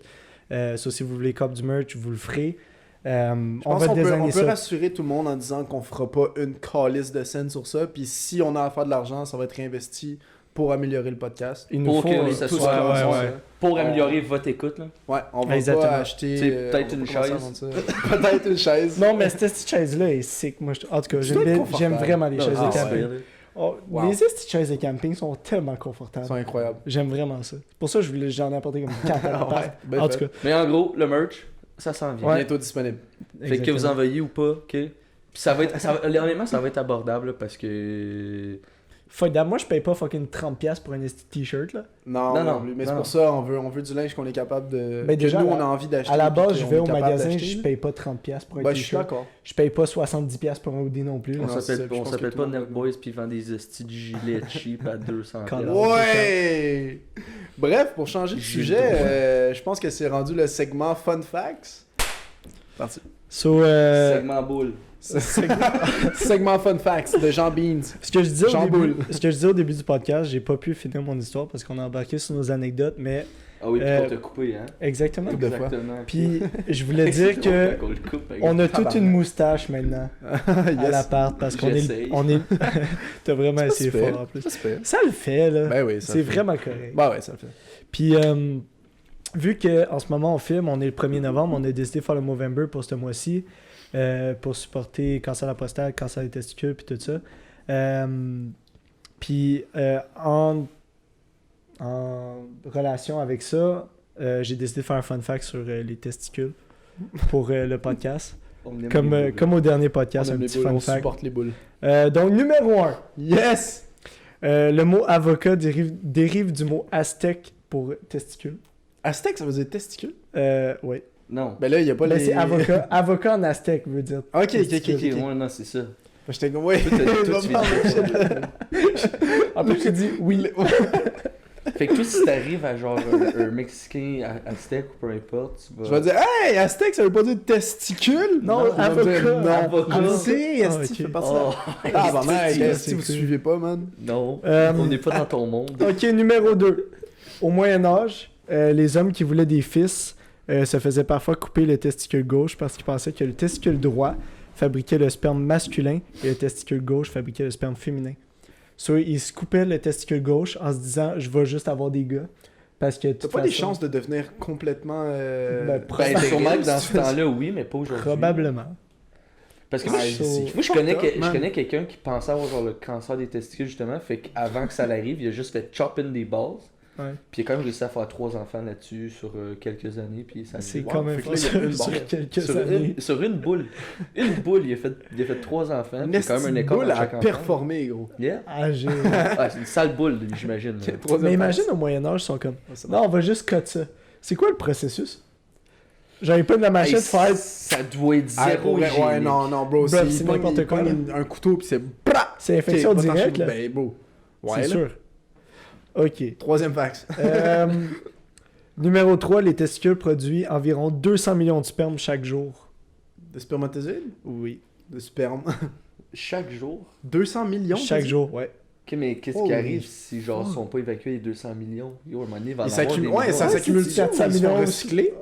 Ça, si vous voulez cop du merch, vous le ferez. On Je pense va qu'on peut, designer on peut ça. rassurer tout le monde en disant qu'on fera pas une calice de scène sur ça. Puis si on a à faire de l'argent, ça va être réinvesti pour améliorer le podcast. Il nous Pour faut que ça tout soit ce qu'on ouais. pour améliorer votre écoute. Là. Ouais, on va Exactement. pas acheter. Tu sais, peut-être on va une pas commencer à chaise. vendre ça. Peut-être une chaise. Non, mais cette petite chaise-là est sick. Moi, en tout cas, dois être j'aime confortable. vraiment les chaises Ah, de camping. ouais. Oh, Wow. Les petites chaises de camping sont tellement confortables. Ils sont incroyables. J'aime vraiment ça. C'est pour ça que j'en ai apporté comme 4 à la part. ben En fait. tout cas, Mais en gros, le merch, ça s'en vient. Ouais. Bientôt disponible. Fait que vous exactement. en veuillez ou pas, ok? Puis ça va être, honnêtement, ça va être abordable là, parce que. Fuck that, moi je paye pas fucking 30$ pour un esti t-shirt là. Non, Non, non, non, mais non, c'est non. pour ça, on veut du linge qu'on est capable de. Ben que déjà, nous, à on la- a envie d'acheter. À la puis base, je qu'on vais est au capable magasin, d'acheter, je là. paye pas 30$ pour un Ben, je suis t-shirt. d'accord. Je paye pas 70$ pour un hoodie non plus. là. On Non, c'est ça, s'appelle puis je pense que pas tout le monde- Nerf Boys puis ils vendent des estis de gilets cheap à 200$. Quand- Ouais! Bref, pour changer de J'ai sujet, le droit. je pense que c'est rendu le segment Fun Facts. Parti. So, Segment boule. Segment Fun Facts de Jean Beans. ce que je disais Jean au début, Boule. ce que je disais au début du podcast, j'ai pas pu finir mon histoire parce qu'on a embarqué sur nos anecdotes, mais Ah oui, puis Euh, qu'on t'a coupé, hein? exactement. de fois. Exactement. Puis je voulais dire que Qu'on le coupe, on a toute Tabarnak. une moustache maintenant à Yes. l'appart parce qu'on est, J'essaye. on est. T'as vraiment C'est pas essayé super. fort en plus. Ça se fait. Ça le fait là. Ben oui, ça C'est le fait. vraiment correct. Ben ouais, ça le fait. Puis, vu qu'en ce moment on filme, on est le 1er novembre, on a décidé de faire le Movember pour ce mois-ci, pour supporter cancer de la prostate, cancer des testicules, puis tout ça. Puis en relation avec ça, j'ai décidé de faire un fun fact sur les testicules pour le podcast. On aime les Comme, boules. comme au dernier On podcast, un aime les petit boules, fun on fact. supporte les boules. Donc, numéro 1. Yes! Le mot avocat dérive du mot aztèque pour testicule. Aztèque, ça veut dire testicule? Oui. Non. Ben là, il y a pas Ben, les... c'est avocat. Avocat en aztèque veut dire. Ok, testicule. Ok, ouais, non, c'est ça. J'étais comme, ouais, Toi, je toi, vais tu prendre viens le de- shit. En plus, j'ai dit oui. Fait que toi, si t'arrives à genre un Mexicain aztèque ou peu importe, tu vas. Je vais dire, hey, Aztèque, ça veut pas dire testicule? Non, ils vont me avocat. dire, non. Avocat. Je sais, Ah, Esti, ok. fais pas ça. Oh, Ah, bah, mec, c'est Esti, vous cool. suivez pas, man. non, Euh, on n'est pas dans ton monde. Ok, numéro 2. Au Moyen-Âge, les hommes qui voulaient des fils se faisaient parfois couper le testicule gauche parce qu'ils pensaient que le testicule droit fabriquait le sperme masculin et le testicule gauche fabriquait le sperme féminin. So, ils se coupaient le testicule gauche en se disant « je vais juste avoir des gars ». Parce que de T'as toute pas des façon, chances de devenir complètement... Ben, Ben, sûrement que dans si ce tu fais ça. temps-là, oui, mais pas aujourd'hui. Probablement. Parce que Ah, moi, c'est moi, je connais, fucked up, je man. connais quelqu'un qui pensait avoir genre le cancer des testicules, justement. Fait qu'avant que ça l'arrive, il a juste fait chop in des balls. Ouais. Puis il a quand même réussi à faire 3 enfants là-dessus sur quelques années. Puis ça C'est wow. quand même fait que pas là, il y a sur, une sur barre. quelques sur années. sur une boule. Une boule, il a fait 3 enfants. Une Puis quand même un écart boule dans à chaque enfant. performer, gros. Yeah. Ah, j'ai... Ah, c'est une sale boule, j'imagine. là. Troisième Mais place. imagine au Moyen-Âge, ils sont comme Ouais, ça « non, on va juste cut ça ». C'est quoi le processus? J'avais pas de la Hey, machette faire... ça doit être Ah, zéro pour vrai, ouais, hygiénique. non, bro, Bro, il c'est pogne- n'importe il quoi, pogne là. un couteau pis c'est bra! C'est infection Ok, va-t'en directe, chez- là. Ben, beau. Ouais, C'est là. sûr. Ok. Troisième fax. Numéro 3, les testicules produisent environ 200 millions de sperme chaque jour. De spermatozoïdes? Oui. De sperme. Chaque jour. 200 millions? t'as Chaque dit? jour, ouais. Ok, mais qu'est-ce Oh, qui oui. arrive si genre sont pas évacués les 200 millions? Yo, à un moment donné, il va en Ils avoir des s'accumulent. Ouais, millions. ça Ouais, s'accumule c'est sur 400 ils sont millions recyclés.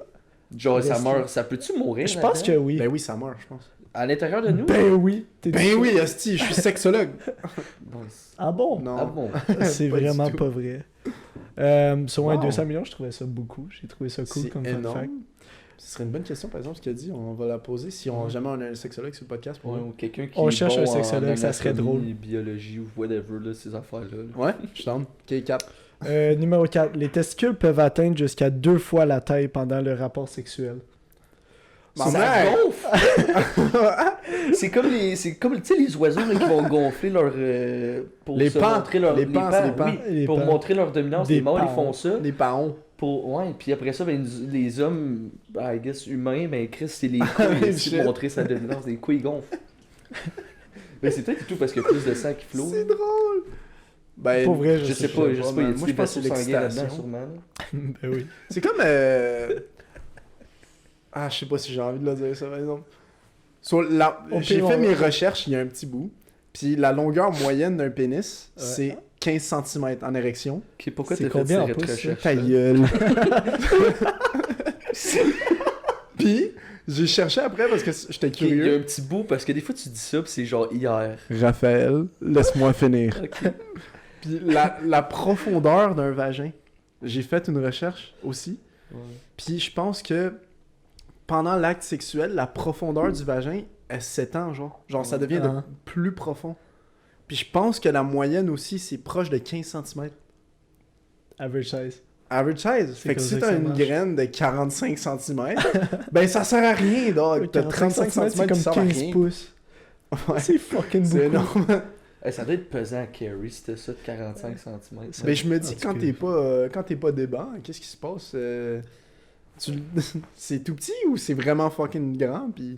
Genre, ça Reste- meurt. Ça peut-tu mourir? Je pense que là-dedans? oui. Ben oui, ça meurt, je pense. À l'intérieur de nous? Ben oui. T'es Ben sûr? oui, Asti, je suis sexologue. Bon, Ah bon? Non. ah bon? C'est Pas du vraiment tout. pas vrai. Sur Wow. 200 millions, je trouvais ça beaucoup. J'ai trouvé ça cool C'est comme fun fact. énorme. Ce serait une bonne question, par exemple, ce qu'il a dit. On va la poser si on, jamais on a un sexologue sur le podcast. Pour Ouais, nous. ou quelqu'un qui On est cherche bon un sexologue, en ça serait anatomie, drôle. biologie ou whatever, là, ces affaires-là. là. Ouais, je tente. K4. Numéro 4. Les testicules peuvent atteindre jusqu'à 2 fois la taille pendant le rapport sexuel. Ma Ça mère! gonfle! c'est comme tu sais, les oiseaux là, qui vont gonfler leur. Pour Les se pans. montrer leur. Les pans, c'est les pans. oui, Les pour pans. montrer leur dominance. Des Les mâles, ils pans. font ça. Les paons. Ouais, puis après ça, ben, les hommes, I guess humains, ben Chris, c'est les couilles aussi Shit. pour montrer sa dominance. Les couilles gonflent. Mais c'est peut-être tout parce qu'il y a plus de sang qui flot. C'est drôle. Ben, Pour vrai, Je sais pas, il y a man. des Moi, je pense que c'est vaisseaux sanguins là-dedans, l'excitation. sûrement. là. Ben oui. C'est comme. Ah, je sais pas si j'ai envie de le dire ça, par exemple. J'ai fait mes recherches il y a un petit bout. Puis la longueur moyenne d'un pénis, Ouais. c'est 15 cm en érection. Ok, pourquoi C'est t'as fait combien en cette pouces, ça? recherche? Ta gueule. Puis, j'ai cherché après parce que j'étais Il y a curieux. un petit bout, parce que des fois tu dis ça, pis c'est genre hier. Raphaël, laisse-moi finir. Ok. Puis la profondeur d'un vagin, j'ai fait une recherche aussi. Puis je pense que pendant l'acte sexuel, la profondeur du vagin, elle s'étend, genre. Genre, ça devient de Ah. plus profond. Puis je pense que la moyenne aussi, c'est proche de 15 cm. Average size. Average size. C'est Fait que comme si ça que t'as ça une marche. graine de 45 cm, ben ça sert à rien, dog. T'as 35 cm c'est qui comme servent à 15 rien. pouces. Ouais. C'est fucking C'est beaucoup. énorme. Eh, ça doit être pesant à carry, c'était ça de 45 cm. Mais je me dis, En tout quand t'es pas débat, qu'est-ce qui se passe? C'est tout petit ou c'est vraiment fucking grand? Puis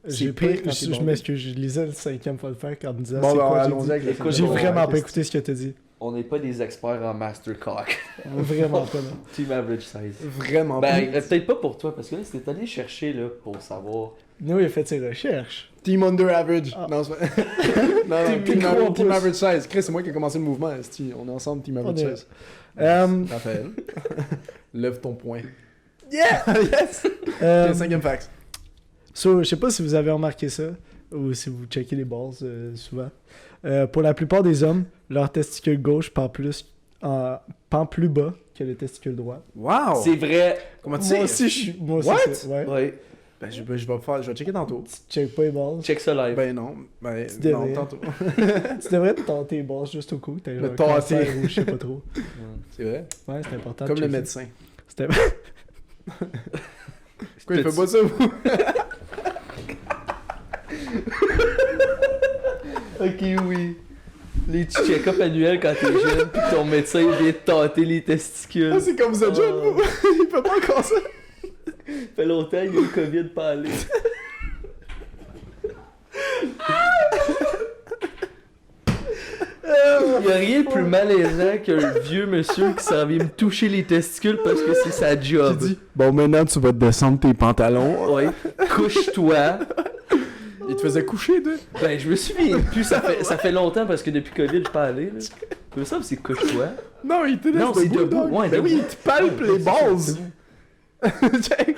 J'ai c'est pas, pire quand t'es je bandé. m'excuse, je lisais le 5e fois le faire quand on me disait Bon, c'est ben, quoi, j'ai allons-y dit. avec le Écoute, J'ai bon, vraiment ouais, pas écouté ce que t'as dit. On n'est pas des experts en mastercock. Vraiment pas, non. Team average size. Vraiment Ben, pas. peut-être pas pour toi, parce que là, c'était allé chercher là, pour savoir. Nous, il a fait ses recherches. Team under average. Ah. Non, c'est pas... non, Team team, micro en team pouce. average size. Chris, c'est moi qui ai commencé le mouvement. esti. On est ensemble, team average On est- size. Euh, Raphaël, lève ton poing. Yeah! Yes! Euh, 5e fax. So, je sais pas si vous avez remarqué ça, ou si vous checkez les balls souvent. Pour la plupart des hommes, leur testicule gauche pend plus bas que le testicule droit. Wow! C'est vrai. Comment tu Moi sais? aussi, je suis... Moi aussi, What? c'est- ouais. Ouais. Ben, je vais checker tantôt. Tu check pas les balls. Check ça live. Ben non, ben Tu non, devrais. tantôt. Tu devrais te tenter les balls juste au coup. T'as genre Me un tenter. cancer ou je sais pas trop. C'est vrai. Ouais, c'est important. de Comme le checker. médecin. C'était... Quoi, il fait pas ça, vous? Ok, oui. Les petits check-up annuels quand t'es jeune, pis ton médecin vient te tâter les testicules. Ah, c'est comme vous êtes jeune, vous? Il fait pas encore ça. Ça fait longtemps, il y a eu le COVID pas aller. Il y a rien de plus malaisant qu'un vieux monsieur qui s'en vient me toucher les testicules parce que c'est sa job. Qui dit, bon, maintenant, tu vas te descendre tes pantalons. Ouais. Couche-toi. Il te faisait coucher, toi? Ben, je me souviens plus, ça fait longtemps parce que depuis COVID, je suis pas allé. Là. Comme ça, c'est couche-toi. Non, il te laisse Non, c'est debout, debout, dog. ouais, Ben oui, debout. il te palpe les balls. Check.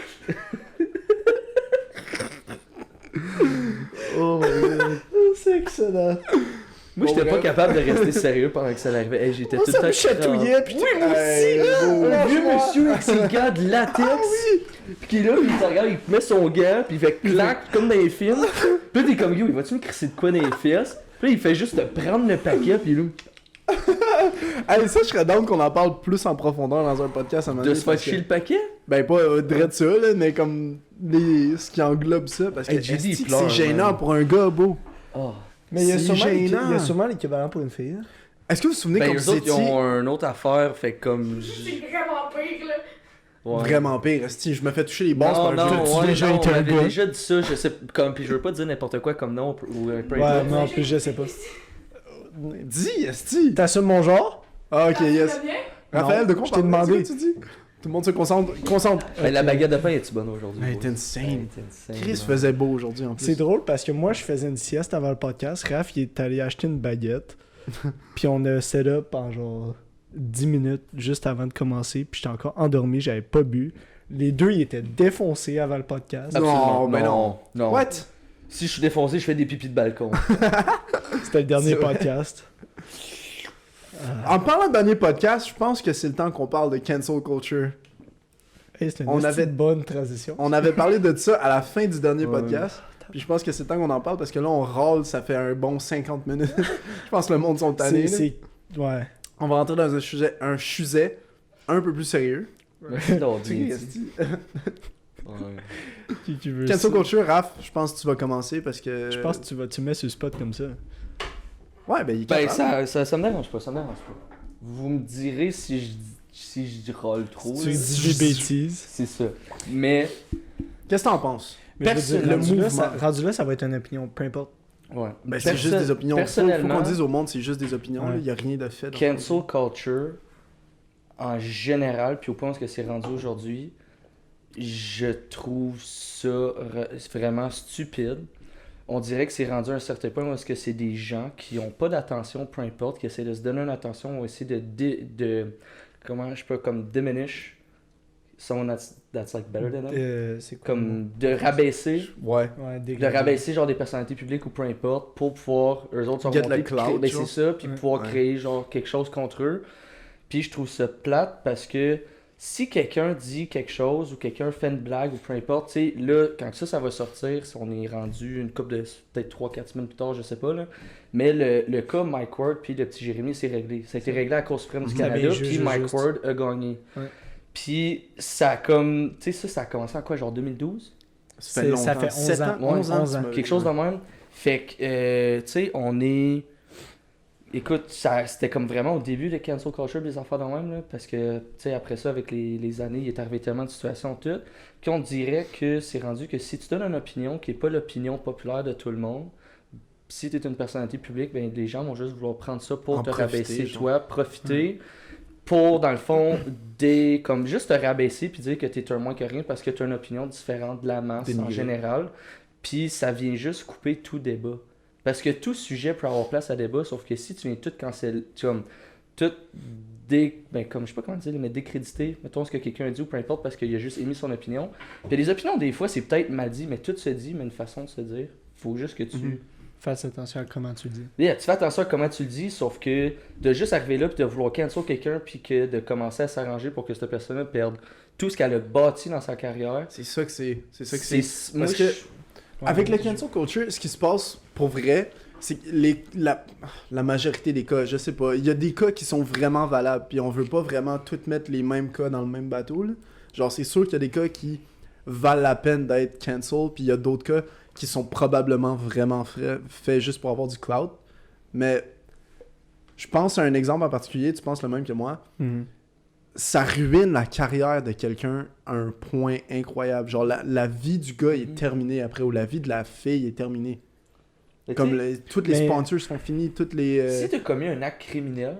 Oh my god. C'est excellent. Moi, Bon, j'étais pas bref. capable de rester sérieux pendant que ça arrivait. Hey, j'étais Moi, tout ça le me temps chatouillait, puis Oui, moi aussi, là! Oh, Le vieux franchement. monsieur avec ses gants de latex. Pis qui est là, pis il te regarde, il te met son gant, pis il fait clac, comme dans les films. Pis là, t'es comme, yo, il va-tu me crisser de quoi dans les fesses? Pis là, il fait juste te prendre le paquet, pis là, Hey, ça, je serais down qu'on en parle plus en profondeur dans un podcast à un moment de donné, se faire parce que- chier le paquet? Ben, pas direct ça, là, mais comme ce qui englobe ça. Parce que Hey, JD, il esti que pleure, c'est gênant man. pour un gars beau. Oh. Mais il y a C'est sûrement, gênant. il y a sûrement l'équivalent pour une fille. hein. Est-ce que vous vous souvenez Ben, quand eux vous autres, ils étiez ont une autre affaire, fait comme. C'est vraiment pire, là. Ouais. vraiment pire? Esti, je me fais toucher les balls Non, par un non, jeu. ouais, déjà non, été on un avait gars. déjà dit ça, je sais, comme, pis je veux pas dire n'importe quoi comme nom, ou peu Ouais, importe. mais en plus, je sais pas. Dis, Esti! T'assumes mon genre? Ah, ok, Ça yes. va bien? Raphaël, de Non, quoi je t'ai demandé. tu dis? Tout le monde se concentre. Ben, la baguette de pain est-tu bonne aujourd'hui? Elle boys? est insane. Elle est insane, Chris man. faisait beau aujourd'hui en plus. C'est drôle parce que moi, je faisais une sieste avant le podcast. Raph, il est allé acheter une baguette. Puis on a set up en genre 10 minutes juste avant de commencer. Puis j'étais encore endormi, j'avais pas bu. Les deux, ils étaient défoncés avant le podcast. Absolument. Non, ben non. What? Si je suis défoncé, je fais des pipis de balcon. C'était le dernier C'est vrai. podcast. En parlant de dernier podcast, je pense que c'est le temps qu'on parle de cancel culture. Hey, c'était une On esti avait- de bonne transition. On avait parlé de ça à la fin du dernier Ouais. podcast. Puis je pense que c'est le temps qu'on en parle parce que là, on râle, ça fait un bon 50 minutes. Je pense que le monde sont tannés. là. Ouais. On va rentrer dans un sujet un peu plus sérieux. Merci d'avoir Tu dit. sais, esti. Ouais. Qui veut Cancel ça? culture, Raph, je pense que tu vas commencer parce que. Je pense que tu me mets sur le spot comme ça. Ouais, ben il est Ben, capable. ça me dérange pas, ça me dérange pas. Vous me direz si je rôle trop. Tu là. dis des bêtises. C'est ça. Mais, Qu'est-ce que t'en penses? Mais je veux dire, Le rendu là, mouvement. rendu là, ça va être une opinion, peu importe. ouais. Ben, c'est juste des opinions. Faut Personnellement, qu'on dise au monde, c'est juste des opinions. Ouais. Il n'y a rien de fait. dans cancel culture, en général, puis au point où est-ce que c'est rendu aujourd'hui, je trouve ça vraiment stupide. On dirait que c'est rendu à un certain point où est-ce que c'est des gens qui ont pas d'attention, peu importe, qui essaient de se donner une attention ou essayer de comment je peux comme diminish someone that's like better than them. C'est quoi Comme de rabaisser Ouais. Ouais, de dégrader. rabaisser genre des personnalités publiques ou peu importe pour pouvoir eux autres sont Get montés the puis clout, créer- ben, genre. c'est ça puis Ouais. pouvoir Ouais. créer genre quelque chose contre eux. Puis je trouve ça plate parce que si quelqu'un dit quelque chose ou quelqu'un fait une blague ou peu importe, tu sais là quand ça va sortir, si on est rendu une couple de peut-être 3-4 semaines plus tard, je sais pas là, mais le cas Mike Ward puis le petit Jérémy c'est réglé. Ça a été réglé à la Cour suprême du Mhm. Ah, ben, Canada juge puis Mike juste. Ward a gagné. Ouais. Puis ça a comme tu sais ça a commencé en quoi genre 2012? Ça fait longtemps. Ça fait 11 7 ans. ans. 11 ans. 11 ans. tu m'as- Quelque chose de même. Fait que, tu sais, on est. Écoute, c'était comme vraiment au début de cancel culture, des affaires de même, là, parce que, tu sais, après ça, avec les années, il est arrivé tellement de situations, tout, qu'on dirait que c'est rendu que si tu donnes une opinion qui n'est pas l'opinion populaire de tout le monde, si tu es une personnalité publique, ben, les gens vont juste vouloir prendre ça pour En te profiter, rabaisser, genre. toi, profiter, pour, dans le fond, comme juste te rabaisser puis dire que tu es un moins que rien parce que tu as une opinion différente de la masse en Dénigrer. général. Puis ça vient juste couper tout débat. Parce que tout sujet peut avoir place à débat, sauf que si tu viens tout canceller, comme tout comme je sais pas comment dire, mais décréditer, mettons ce que quelqu'un dit ou peu importe parce qu'il a juste émis son opinion. Puis les opinions, des fois, c'est peut-être mal dit, mais tout se dit, mais une façon de se dire. Faut juste que tu. Mhm. Fasse attention à comment tu le dis. Yeah, tu fais attention à comment tu le dis, sauf que de juste arriver là puis de vouloir cancel quelqu'un puis que de commencer à s'arranger pour que cette personne-là perde tout ce qu'elle a bâti dans sa carrière. C'est ça que c'est. C'est ça que c'est. Moi, Parce que avec le cancel culture, ce qui se passe pour vrai, c'est que la majorité des cas, je sais pas, il y a des cas qui sont vraiment valables, puis on veut pas vraiment tout mettre les mêmes cas dans le même bateau, là. Genre, c'est sûr qu'il y a des cas qui valent la peine d'être cancel, puis il y a d'autres cas qui sont probablement vraiment faits juste pour avoir du clout. Mais je pense à un exemple en particulier, tu penses le même que moi, ça ruine la carrière de quelqu'un à un point incroyable. Genre, la vie du gars est terminée après, ou la vie de la fille est terminée. Mais Comme tu sais, toutes les sponsors sont finis, toutes les... si t'as commis un acte criminel,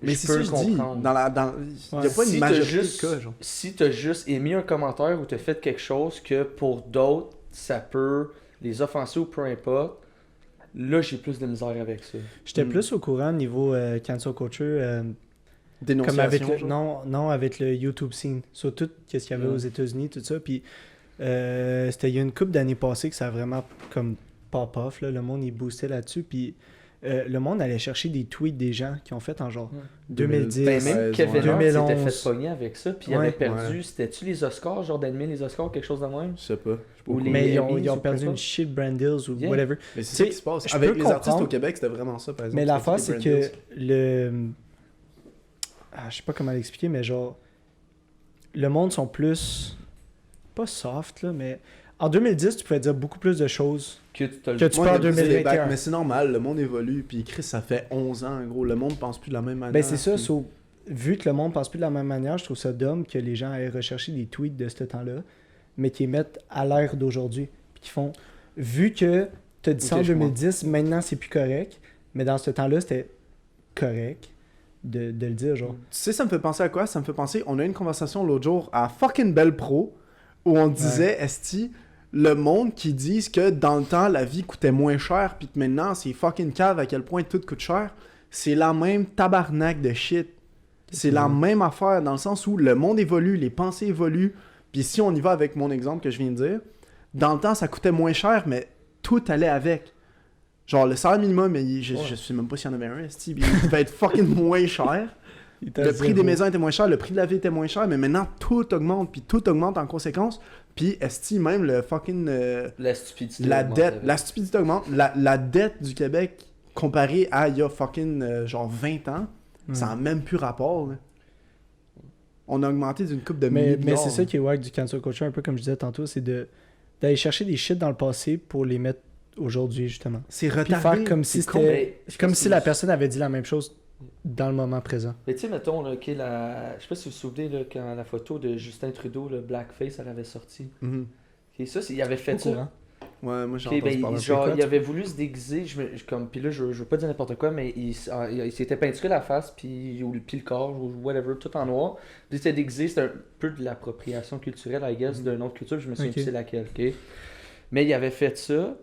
mais je c'est peux ça que je dis. comprendre. Il n'y a pas Si une t'as majorité juste- de cas, genre. Si t'as juste émis un commentaire ou t'as fait quelque chose que pour d'autres, ça peut les offenser ou peu importe, là j'ai plus de misère avec ça. J'étais plus au courant niveau cancel culture, comme Dénonciation, avec le, genre. non, avec le YouTube scene. Sur tout ce qu'il y avait Ouais. aux États-Unis, tout ça. Puis c'était il y a une couple d'années passées que ça a vraiment comme pop-off. Là. Le monde, il boostait là-dessus. Puis le monde allait chercher des tweets des gens qui ont fait en genre Ouais. 2010. Ben, même Kevin Hart 2011. s'était fait pogner avec ça, puis il avait Ouais. perdu, c'était-tu les Oscars, genre d'animer les Oscars, quelque chose de même? Je sais pas. Je sais pas Ou au les- courant. Mais ils Emmys ont ou perdu peu une importe. shit brand deals ou Yeah. whatever. Mais c'est Tu ça sais, qui se passe. je Avec peux les artistes comprendre. au Québec, c'était vraiment ça, par exemple. Mais l'affaire, C'était c'est des brand que deals. le. Je sais pas comment l'expliquer, mais genre. Le monde sont plus. Pas soft, là, mais. En 2010, tu pouvais dire beaucoup plus de choses. Que tu te le Que tu Moi, parles il y a plus de 2021. débat, mais c'est normal, le monde évolue, puis Chris, ça fait 11 ans, gros, le monde pense plus de la même manière. Ben, c'est ça. puis- Vu que le monde pense plus de la même manière, je trouve ça dumb que les gens aient recherché des tweets de ce temps-là, mais qui les mettent à l'ère d'aujourd'hui. Puis qui font. Vu que tu as dit ça en Ok, je comprends. 2010, maintenant c'est plus correct, mais dans ce temps-là, c'était correct de le dire, genre. Tu sais, ça me fait penser à quoi? Ça me fait penser, on a eu une conversation l'autre jour à fucking Belle Pro, où on disait, esti, le monde qui disent que dans le temps, la vie coûtait moins cher, puis que maintenant, c'est fucking cave à quel point tout coûte cher, c'est la même tabarnak de shit. C'est la même affaire, dans le sens où le monde évolue, les pensées évoluent, puis si on y va avec mon exemple que je viens de dire, dans le temps, ça coûtait moins cher, mais tout allait avec. Genre, le salaire minimum, mais je sais même pas s'il y en avait un, esti, puis il devait être fucking moins cher. Le prix des maisons était moins cher, le prix de la vie était moins cher, mais maintenant tout augmente, puis tout augmente en conséquence. Puis esti, même le fucking La stupidité. la augmente dette, avec. la stupidité augmente. La dette du Québec comparée à il y a fucking genre 20 ans, ça n'a même plus rapport. Là. On a augmenté d'une coupe de Mais milliards. c'est ça qui est wack du cancel culture, un peu comme je disais tantôt, c'est d'aller chercher des shit dans le passé pour les mettre aujourd'hui, justement. C'est Puis retardé. faire comme si c'est con. c'était. Mais, Comme si la personne avait dit la même chose dans le moment présent. Mais tu sais, mettons, là, ok, je sais pas si vous vous souvenez, là, quand la photo de Justin Trudeau, le blackface, elle avait sorti. Mhm. Ok, ça, il avait fait Au ça. courant. Ouais, moi j'ai Ok, entendu ben, parler un peu. genre, quoi, il avait voulu se déguiser, comme, puis là, je veux pas dire n'importe quoi, mais il s'était peinturé la face, puis le corps, ou whatever, tout en noir. Puis il s'était déguisé, c'était un peu de l'appropriation culturelle, I guess, d'une autre culture, je me souviens Ok. plus c'est laquelle, ok? Mais il avait fait ça,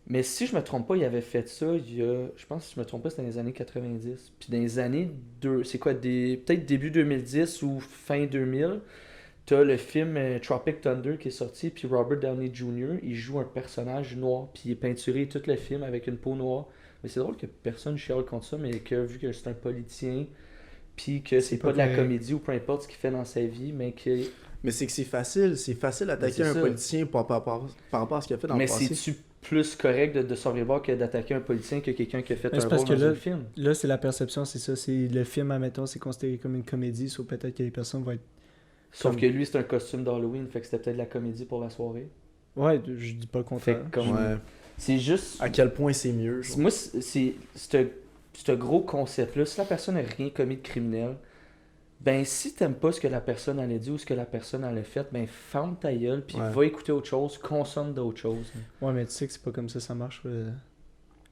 mais si je me trompe pas, il avait fait ça il y a, je pense, si je me trompe pas, c'était dans les années 90. Puis dans les années, c'est quoi, peut-être début 2010 ou fin 2000, t'as le film Tropic Thunder qui est sorti, puis Robert Downey Jr., il joue un personnage noir, puis il est peinturé tout le film avec une peau noire. Mais c'est drôle que personne chiale contre ça, mais que vu que c'est un politicien, puis que c'est pas de la vrai. comédie ou peu importe ce qu'il fait dans sa vie, mais que... Mais c'est que c'est facile d'attaquer c'est un ça. politicien par rapport à ce qu'il a fait dans Mais le passé. c'est-tu plus correct de survivre que d'attaquer un politicien que quelqu'un qui a fait Mais c'est un parce rôle que dans là- un film? Là, c'est la perception, c'est ça. C'est le film, admettons, c'est considéré comme une comédie, sauf peut-être que les personnes vont être. Sauf Comme- que lui, c'est un costume d'Halloween, fait que c'était peut-être de la comédie pour la soirée. Ouais, je dis pas le Fait contraire. que comme... Ouais. C'est juste... À quel point c'est mieux. genre. Moi, c'est ce gros concept-là. Si la personne n'a rien commis de criminel, ben si t'aimes pas ce que la personne allait dire ou ce que la personne allait fait, ben ferme ta gueule, puis Ouais. va écouter autre chose, consomme d'autres choses. Ouais, mais tu sais que c'est pas comme ça marche.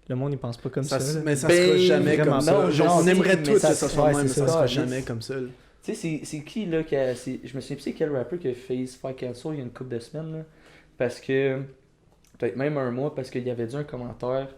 Le monde, il pense pas comme Ça, ça. là. mais ça Ben, sera jamais vraiment comme ça. pas. Genre, Non, on aimerait mais tous que ça- ça soit ouais, même, mais c'est ça ça. sera Ouais, jamais comme ça. là. Tu sais, c'est qui là je me souviens plus c'est quel rapper qui a fait se faire cancel il y a une couple de semaines là. Parce que. Peut-être même un mois, parce qu'il avait dit un commentaire.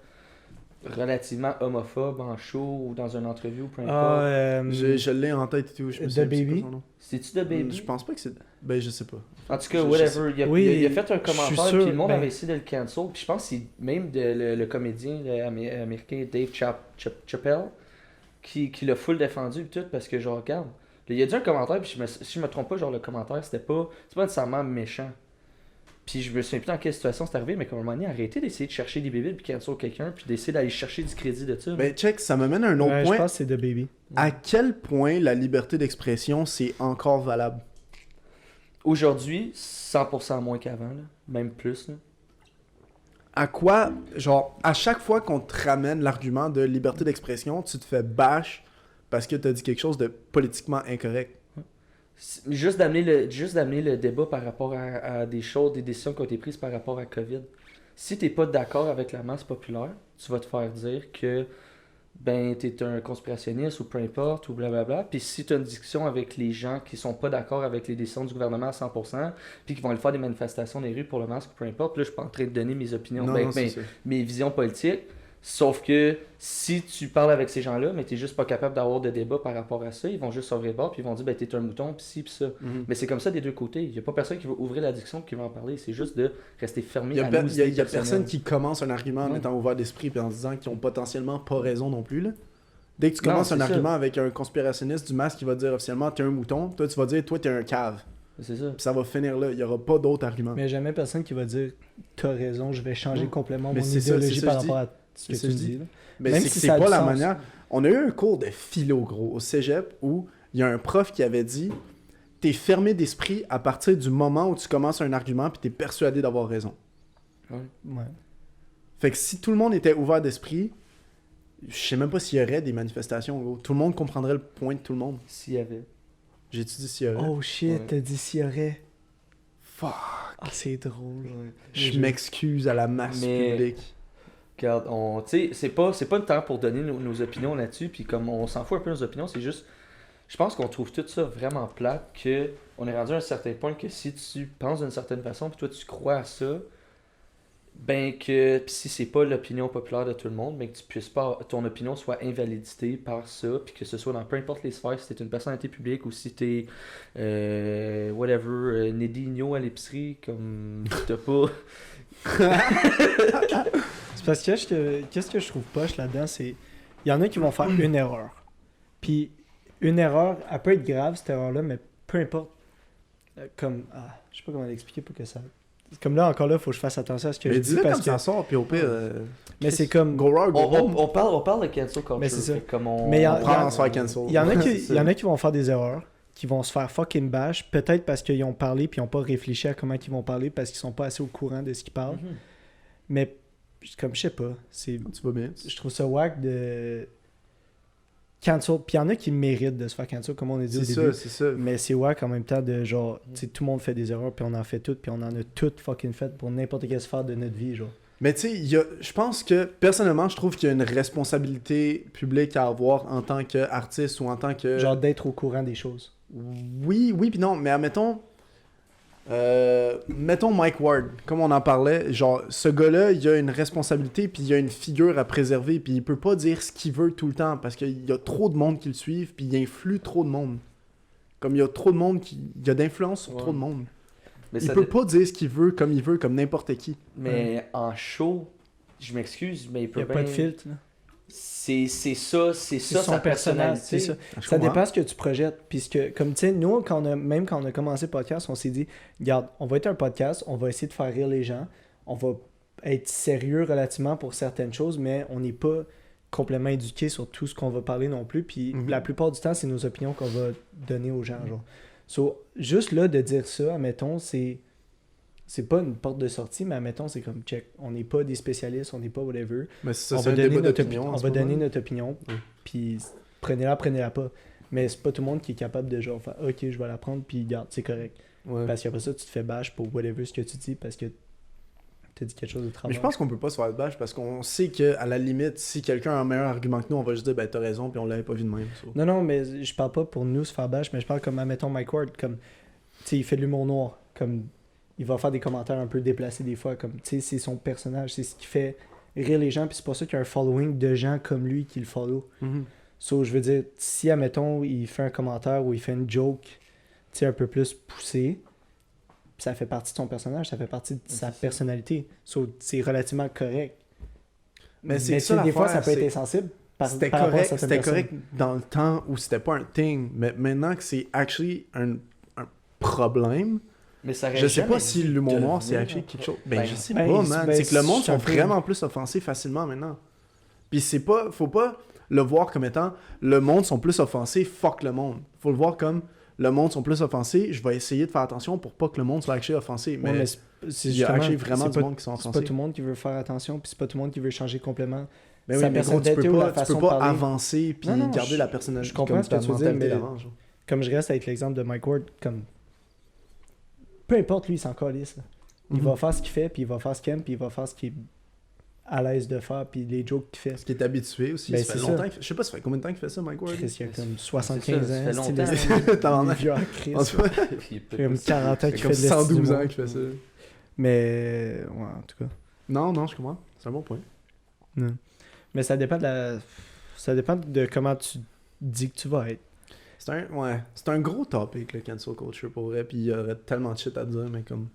relativement homophobe en show ou dans une entrevue ou peu importe. Je l'ai en tête et tout. Je me The souviens plus Baby? pas son nom. C'est-tu The Baby? Je pense pas que c'est. Ben, je sais pas. En tout cas, Je whatever. Il a fait un je suis commentaire, sûr, puis le monde ben- avait essayé de le cancel. Puis je pense que c'est même le comédien américain Dave Chappelle qui l'a full défendu et tout, parce que genre, regarde, il a dit un commentaire, puis si je me trompe pas, genre le commentaire, c'est pas nécessairement méchant. Puis je me souviens plus dans quelle situation c'est arrivé, mais comme à un moment donné, arrêtez d'essayer de chercher des bébés puis cancel quelqu'un, puis d'essayer d'aller chercher du crédit de ça. Ben, check, ça me mène à un autre Ouais, je point. pense que c'est The Baby. À quel point la liberté d'expression, c'est encore valable? Aujourd'hui, 100% moins qu'avant, là. Même plus. Là. À quoi, genre, à chaque fois qu'on te ramène l'argument de liberté d'expression, tu te fais bash parce que t'as dit quelque chose de politiquement incorrect. Juste d'amener le débat par rapport à des choses, des décisions qui ont été prises par rapport à COVID. Si t'es pas d'accord avec la masse populaire, tu vas te faire dire que ben t'es un conspirationniste ou peu importe ou blablabla. Puis si t'as une discussion avec les gens qui sont pas d'accord avec les décisions du gouvernement à 100%, puis qui vont aller faire des manifestations dans les rues pour le masque ou peu importe, là je suis pas en train de donner mes opinions, Non, c'est ça. mes visions politiques. Sauf que si tu parles avec ces gens-là, mais t'es juste pas capable d'avoir de débat par rapport à ça, ils vont juste s'ouvrir le bord, puis ils vont dire ben t'es un mouton, puis ci, puis ça. Mhm. Mais c'est comme ça des deux côtés. Il y a pas personne qui va ouvrir la discussion qui va en parler. C'est juste de rester fermé Il y à a, nos il y a- idées il y a personnelles. personne qui commence un argument en Ouais. étant ouvert d'esprit et en se disant qu'ils ont potentiellement pas raison non plus. Là. Dès que tu Non, commences un c'est ça. argument avec un conspirationniste du masque qui va dire officiellement t'es un mouton, toi tu vas dire toi t'es un cave. C'est ça. Puis ça va finir là. Il y aura pas d'autres arguments. Mais il n'y a jamais personne qui va dire t'as raison, je vais changer Non. complètement Mais mon c'est ça, idéologie c'est ça par que je rapport à ce que C'est ça tu que je dis. dis. là. Mais Même c'est si que c'est ça a pas du la sens. manière. On a eu un cours de philo, gros, au cégep où il y a un prof qui avait dit t'es fermé d'esprit à partir du moment où tu commences un argument puis t'es persuadé d'avoir raison. Ouais. Fait que si tout le monde était ouvert d'esprit, je sais même pas s'il y aurait des manifestations, gros. Tout le monde comprendrait le point de tout le monde. S'il y avait. J'ai-tu dit s'il y aurait? Oh shit, Ouais. t'as dit s'il y aurait. Fuck. Ah, c'est drôle. Je m'excuse à la masse Mais- publique. Regarde, tu sais, c'est pas le temps pour donner nos opinions là-dessus, puis comme on s'en fout un peu de nos opinions, c'est juste, je pense qu'on trouve tout ça vraiment plate, que on est rendu à un certain point que si tu penses d'une certaine façon, puis toi tu crois à ça, ben que, pis si c'est pas l'opinion populaire de tout le monde, ben que tu puisses pas, ton opinion soit invalidée par ça, puis que ce soit dans peu importe les sphères, si t'es une personnalité publique ou si t'es, whatever, Nedinho à l'épicerie, comme t'as pas... C'est parce que qu'est-ce que je trouve poche là-dedans, c'est. Il y en a qui vont faire une erreur. Puis une erreur, elle peut être grave, cette erreur-là, mais peu importe. Comme. Ah, je sais pas comment l'expliquer pour que ça. Comme là, encore là, faut que je fasse attention à ce que Mais je dis dis-le parce comme que. ça sort, puis au pire... Mais c'est comme. Go raw, go home. On parle de cancel culture. Mais c'est ça. fait Comme on, Mais il y a- On prend à se faire cancel. Il y en a qui, Ouais, c'est il y en ça. a qui vont faire des erreurs, qui vont se faire fucking bash, peut-être parce qu'ils ont parlé puis ils n'ont pas réfléchi à comment ils vont parler, parce qu'ils sont pas assez au courant de ce qu'ils parlent. Mhm. Mais comme je sais pas, c'est, Tu vas bien? je trouve ça whack de cancel. Puis il y en a qui méritent de se faire cancel, comme on a dit au C'est début. ça, c'est ça. Mais c'est whack en même temps de genre, tu sais, tout le monde fait des erreurs, puis on en fait toutes, puis on en a toutes fucking faites pour n'importe quelle sphère de notre vie, genre. Mais tu sais, je pense que, personnellement, je trouve qu'il y a une responsabilité publique à avoir en tant qu'artiste ou en tant que... Genre d'être au courant des choses. Oui, puis non, mais admettons... mettons Mike Ward, comme on en parlait, genre, ce gars-là, il a une responsabilité, puis il a une figure à préserver, puis il peut pas dire ce qu'il veut tout le temps, parce qu'il y a trop de monde qui le suivent, puis il influe trop de monde. Comme il y a trop de monde il y a d'influence sur Ouais. trop de monde. Mais Il ça peut pas dire ce qu'il veut, comme n'importe qui. Mais en show, je m'excuse, mais il Il peut n'y a bien... pas de filtre, là. C'est ça C'est sa son personnage, personnalité. c'est ça. Je Ça comprends. dépend ce que tu projettes. Puisque, comme tu sais, nous, même quand on a commencé le podcast, on s'est dit, regarde, on va être un podcast, on va essayer de faire rire les gens, on va être sérieux relativement pour certaines choses, mais on n'est pas complètement éduqué sur tout ce qu'on va parler non plus. Puis Mhm. la plupart du temps, c'est nos opinions qu'on va donner aux gens. Genre. So, juste là, de dire ça, admettons, c'est pas une porte de sortie, mais admettons, c'est comme check. On n'est pas des spécialistes, on n'est pas whatever. Mais c'est ça, On c'est va un donner débat notre d'opinion. opinion. en On ce va moment. donner notre opinion. Oui. Puis prenez-la pas. Mais c'est pas tout le monde qui est capable de genre faire OK, je vais la prendre, puis garde, c'est correct. Ouais. Parce qu'après ça, tu te fais bâche pour whatever ce que tu dis parce que t'as dit quelque chose de Mais travers. je pense qu'on peut pas se faire de bâche parce qu'on sait qu'à la limite, si quelqu'un a un meilleur argument que nous, on va juste dire ben t'as raison puis on l'avait pas vu de même. so. Non, mais je parle pas pour nous se faire bâche, mais je parle comme, admettons, Mike Ward, comme, tu sais, il fait de l'humour noir, comme, il va faire des commentaires un peu déplacés des fois, comme, tu sais, c'est son personnage, c'est ce qui fait rire les gens, puis c'est pour ça qu'il y a un following de gens comme lui qui le follow. Mhm. So, je veux dire, si, admettons, il fait un commentaire ou il fait une joke, tu sais, un peu plus poussée, ça fait partie de son personnage, ça fait partie de sa personnalité. So, c'est relativement correct. Mais c'est Mais ça des fois, ça l'affaire, peut être c'est- insensible. C'était par rapport à correct, certaines c'était personnes. correct dans le temps où c'était pas un thing, mais maintenant que c'est actually un problème, Mais ça reste je sais pas jamais si l'humour noir c'est devenu actually un quelque chose. pro- Ben je sais ben, pas, c'est- man. ben, C'est que le monde c'est un sont peu- vraiment plus offensés facilement maintenant. Puis c'est pas, faut pas le voir comme étant le monde sont plus offensés, fuck le monde. Faut le voir comme le monde sont plus offensés, je vais essayer de faire attention pour pas que le monde soit actually offensé. Mais, Ouais, mais c'est il y a justement, actually vraiment c'est du pas- monde qui sont c'est offensés. pas tout le monde qui veut faire attention, puis c'est pas tout le monde qui veut changer complètement. Mais sa oui, mais gros, tu personnalité peux ou la pas, tu façon peux de pas parler. avancer puis Non, garder je- la personnalité je comprends comme ce que ta tu veux dire, mentalité mais- d'avant, genre. Comme je reste avec l'exemple de Mike Ward, comme peu importe lui, il s'en calisse. Là. Il Mhm. va faire ce qu'il fait, puis il va faire ce qu'il aime, puis il va faire ce qu'il est à l'aise de faire, puis les jokes qu'il fait. Parce qu'il est habitué aussi. Ben, ça fait c'est longtemps ça. je sais pas, ça fait combien de temps qu'il fait ça, Mike Ward? Chris, il a C'est- comme c'est 75 ça, ça ans. fait style longtemps. de- T'en as- vieux en Chris. En tout cas, Puis il peut Il y a comme 40 ans ça qu'il fait fait comme de 112 l'humour. ans qu'il fait ça. Mais, ouais, en tout cas. Non, je comprends. C'est un bon point. Mais ça dépend de comment tu dis que tu vas être. C'est un gros topic, le cancel culture, pour vrai. Puis il y aurait tellement de shit à dire, mais comme.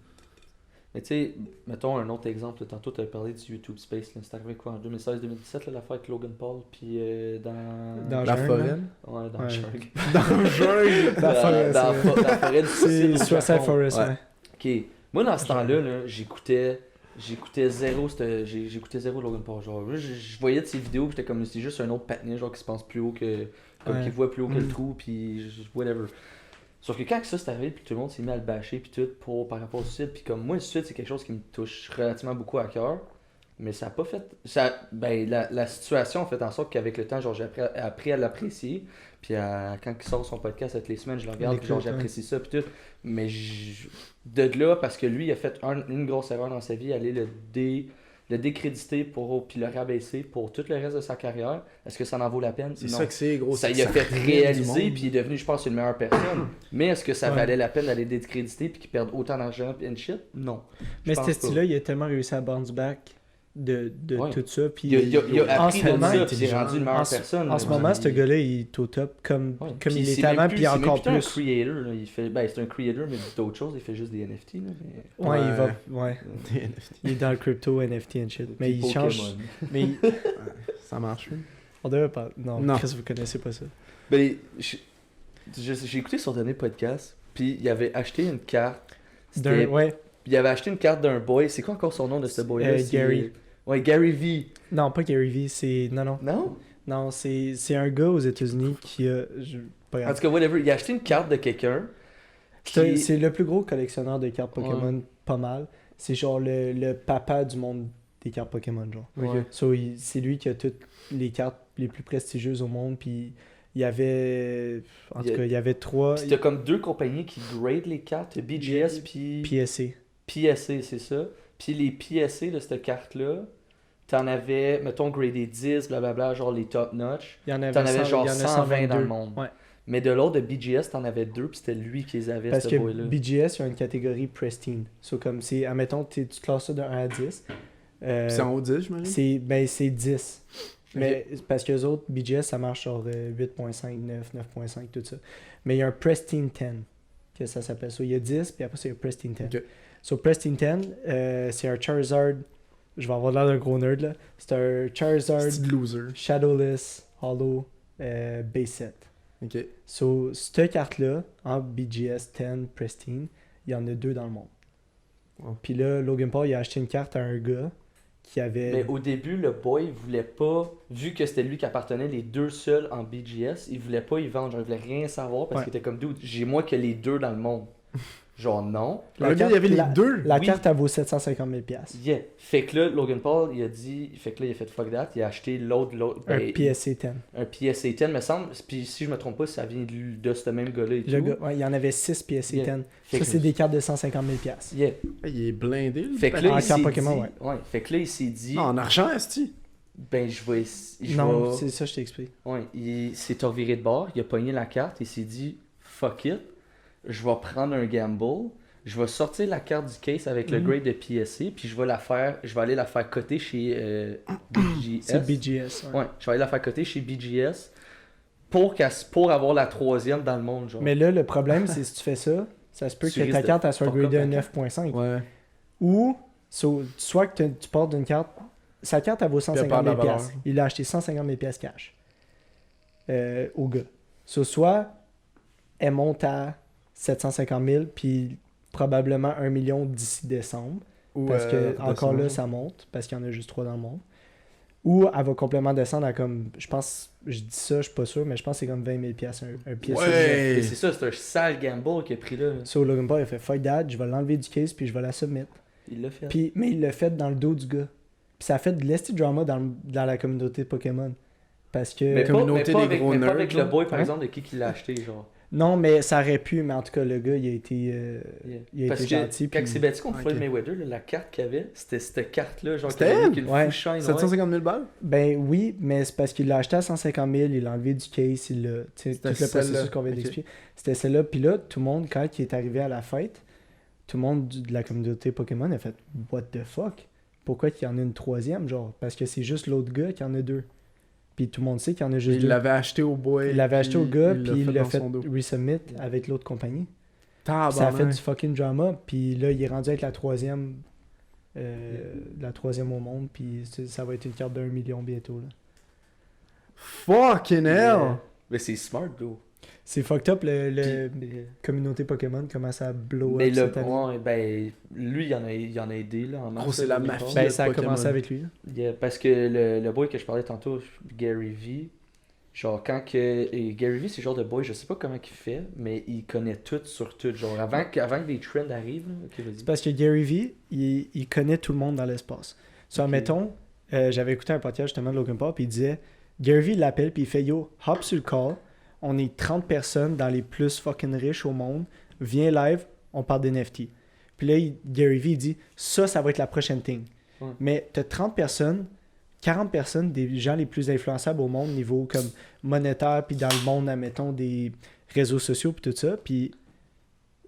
Mais tu sais, mettons un autre exemple. Tantôt, tu avais parlé du YouTube Space. là. C'est arrivé quoi en 2016-2017, là, l'affaire avec Logan Paul. Puis dans. Dans La jungle, forêt. Ouais, dans Ouais. le jungle. Dans le jungle. La forêt, dans c'est- la forêt du C'est suicide au Suicide Japon. Forest, Ouais. ouais. Ok. Moi, dans ce temps-là, là, j'écoutais zéro, j'écoutais zéro Logan Paul. Genre, je voyais de ses vidéos, puis j'étais comme, c'est juste un autre patiné, genre, qui se pense plus haut que. Comme Ouais. qui voit plus haut que le Mm. trou, puis whatever. Sauf que quand ça c'est arrivé, puis tout le monde s'est mis à le bâcher, puis tout, par rapport au suicide, puis comme moi, le suicide, c'est quelque chose qui me touche relativement beaucoup à cœur. Mais ça a pas fait. La situation a fait en sorte qu'avec le temps, genre, j'ai appris à l'apprécier. Puis quand il sort son podcast avec les semaines, je le regarde, puis genre, L'écoute, j'apprécie ça, puis tout. Mais de là, parce que lui, il a fait une grosse erreur dans sa vie, aller le décréditer puis le rabaisser pour tout le reste de sa carrière. Est-ce que ça en vaut la peine? C'est Non. ça que c'est, gros. Ça c'est y a que fait ruine du réaliser, monde. puis il est devenu, je pense, une meilleure personne. Mais est-ce que ça Ouais. valait la peine d'aller décréditer, puis qu'il perde autant d'argent, puis shit? Non. Mais Je ce pense style-là, il a tellement réussi à bounce back de Ouais. tout ça. Puis Il a en appris ce de moment, ça, puis il est rendu une meilleure en ce- personne. En ce moment, ce gars-là, il est au top comme, Ouais. comme Puis il c'est est avant, même puis c'est encore même plus. plus. C'est un creator, là. C'est un creator, mais d'autres choses, il fait juste des NFT. Là, mais... Ouais, il va. Ouais. Ouais. Des NFT. Il est dans le crypto, NFT and shit. Mais Puis il Pokémon. change. Mais il- Ça marche, oui. on devrait pas. Non, Non. Chris, vous connaissez pas ça. Ben, j'ai écouté son dernier podcast, puis il avait acheté une carte. C'était- Ouais. Il avait acheté une carte d'un boy. C'est quoi encore son nom de ce boy-là? C'est- Gary. Ouais, Gary V. Non, pas Gary Vee, c'est. Non, non. Non? Non, c'est un gars aux États-Unis qui a. Pas En grave. tout cas, whatever. Il a acheté une carte de quelqu'un. C'est qui- c'est le plus gros collectionneur de cartes Pokémon, pas mal. C'est genre le papa du monde des cartes Pokémon, genre. Ouais. So, c'est lui qui a toutes les cartes les plus prestigieuses au monde, puis il y avait... En tout cas, il y avait 3 Puis t'as comme deux compagnies qui grade les cartes. T'as BGS puis PSC. PSA, c'est ça. Puis les PSA de cette carte-là, t'en avais, mettons, gradé 10, blablabla, genre les top notch. Il y en avait, T'en avais 100, genre il y en a 120 dans le 122. monde. Ouais. Mais de l'autre, de BGS, t'en avais deux, puis c'était lui qui les avait, Parce ce que boy-là. BGS, il y a une catégorie pristine. So, comme c'est, admettons, tu classes ça de 1 à 10. C'est en haut 10, j'imagine. C'est 10. Mais parce que les autres, BGS, ça marche sur 8.5, 9, 9.5, tout ça. Mais il y a un Pristine 10, que ça s'appelle. So, il y a 10, puis après, c'est un Pristine 10. Ok. So, Pristine 10, c'est un Charizard. Je vais avoir l'air d'un gros nerd, là. C'est un Charizard, C'est de loser. Shadowless, Hollow, base set. Ok. So, cette carte-là, en BGS 10 Pristine, il y en a 2 dans le monde. Wow. Puis là, Logan Paul, il a acheté une carte à un gars qui avait... Mais au début, le boy voulait pas, vu que c'était lui qui appartenait les deux seuls en BGS, il voulait pas y vendre, genre, il voulait rien savoir parce Ouais. qu'il était comme, dude, j'ai moi que les deux dans le monde. Genre, non. Le gars, il y avait les deux. La Oui. carte, elle vaut 750 000 $. Yeah. Fait que là, Logan Paul, il a dit, fait que là, il a fait fuck that, il a acheté l'autre, Un ben, PSC 10. un PSA 10, me semble, puis si je me trompe pas, ça vient de ce même gars-là et Le tout. gars, ouais, il y en avait 6 PSC Yeah. 10. Fait Ça, que- c'est des cartes de 150 000 $. Yeah. Il est blindé, le Fait que patin. là, En il carte s'est Pokémon, dit, ouais. Fait que là, il s'est dit, Non, en argent, esti. ben, je vais, Non, c'est ça, je t'explique. Ouais, il s'est reviré de bord, il a pogné la carte, il s'est dit fuck it, je vais prendre un gamble, je vais sortir la carte du case avec le grade de PSA, puis je vais aller la faire coter chez BGS. C'est BGS. Ouais, je vais aller la faire coter chez BGS pour avoir la troisième dans le monde, genre. Mais là, le problème, c'est si tu fais ça, ça se peut Tu que ta risques carte de elle soit fuck up gradée à ta carte. 9.5. Ouais. Ou, soit que tu portes d'une carte, sa carte elle vaut elle perd 150 de 000 la valeur. piastres. Il a acheté 150 000 piastres cash au gars. Soit elle monte à 750 000, puis probablement 1 million d'ici décembre. Ou, Parce que encore là, redescendre. ça monte, parce qu'il y en a juste 3 dans le monde. Ou elle va complètement descendre à comme, je pense, je dis ça, je suis pas sûr, mais je pense que c'est comme 20 000 piastres un pied sur le jet. Ouais! Mais c'est ça, c'est un sale gamble qu'il a pris là. So Logan Paul, il a fait fuck that, je vais l'enlever du case, puis je vais la submit. Il l'a fait. Puis, mais il l'a fait dans le dos du gars. Puis ça a fait de l'esti drama dans la communauté de Pokémon. Parce que. mais pas, communauté mais pas des avec, gros mais pas nerds, avec genre. le boy, par Hein? exemple, de qui l'a acheté, genre. Non, mais ça aurait pu, mais en tout cas, le gars, il a été, il a Parce été que gentil. quand puis- c'est battu contre Ok. Floyd Mayweather, là, la carte qu'il avait, c'était cette carte-là, genre C'était qu'il avait elle? qu'une Ouais. full shine, ouais. 750 000 balles? Ben oui, mais c'est parce qu'il l'a acheté à 150 000, il l'a enlevé du case, il l'a. Tu sais, tout C'était le celle-là. processus qu'on vient Ok. d'expliquer. C'était celle-là. Puis là, tout le monde, quand il est arrivé à la fête, tout le monde de la communauté Pokémon a fait What the fuck? Pourquoi qu'il y en a une troisième, genre? Parce que c'est juste l'autre gars qui en a deux. Puis tout le monde sait qu'il y en a juste Il deux. l'avait acheté au boy. Il l'avait acheté au gars, l'a puis il l'a dans fait son dos. resubmit avec l'autre compagnie. Tabarnak. Ça a fait du fucking drama, puis là, il est rendu avec la troisième au monde, puis ça va être une carte d'1 million bientôt. Là. Fucking hell! Mais c'est smart, bro. C'est fucked up, le Puis, communauté Pokémon commence à blow mais up le cette année. ouais, ben, lui, il en a aidé, là, en masse. Gros, c'est là, la Logan mafia. Paul. Ben, ça a Pokémon. commencé avec lui. Parce que le boy que je parlais tantôt, Gary V, genre quand que. Et Gary V, c'est le genre de boy, je sais pas comment il fait, mais il connaît tout sur tout. Genre avant que les trends arrivent, là. Ok, vas-y. C'est parce que Gary Vee, il connaît tout le monde dans l'espace. So, Ok. admettons, j'avais écouté un podcast justement de Logan Paul, puis il disait, Gary Vee l'appelle, puis il fait, yo, hop sur le call, on est 30 personnes dans les plus fucking riches au monde, viens live, on parle d'NFT. Puis là, Gary Vee, il dit, ça va être la prochaine thing. Ouais. Mais t'as 30 personnes, 40 personnes, des gens les plus influençables au monde, niveau comme monétaire, puis dans le monde, admettons, des réseaux sociaux, puis tout ça, puis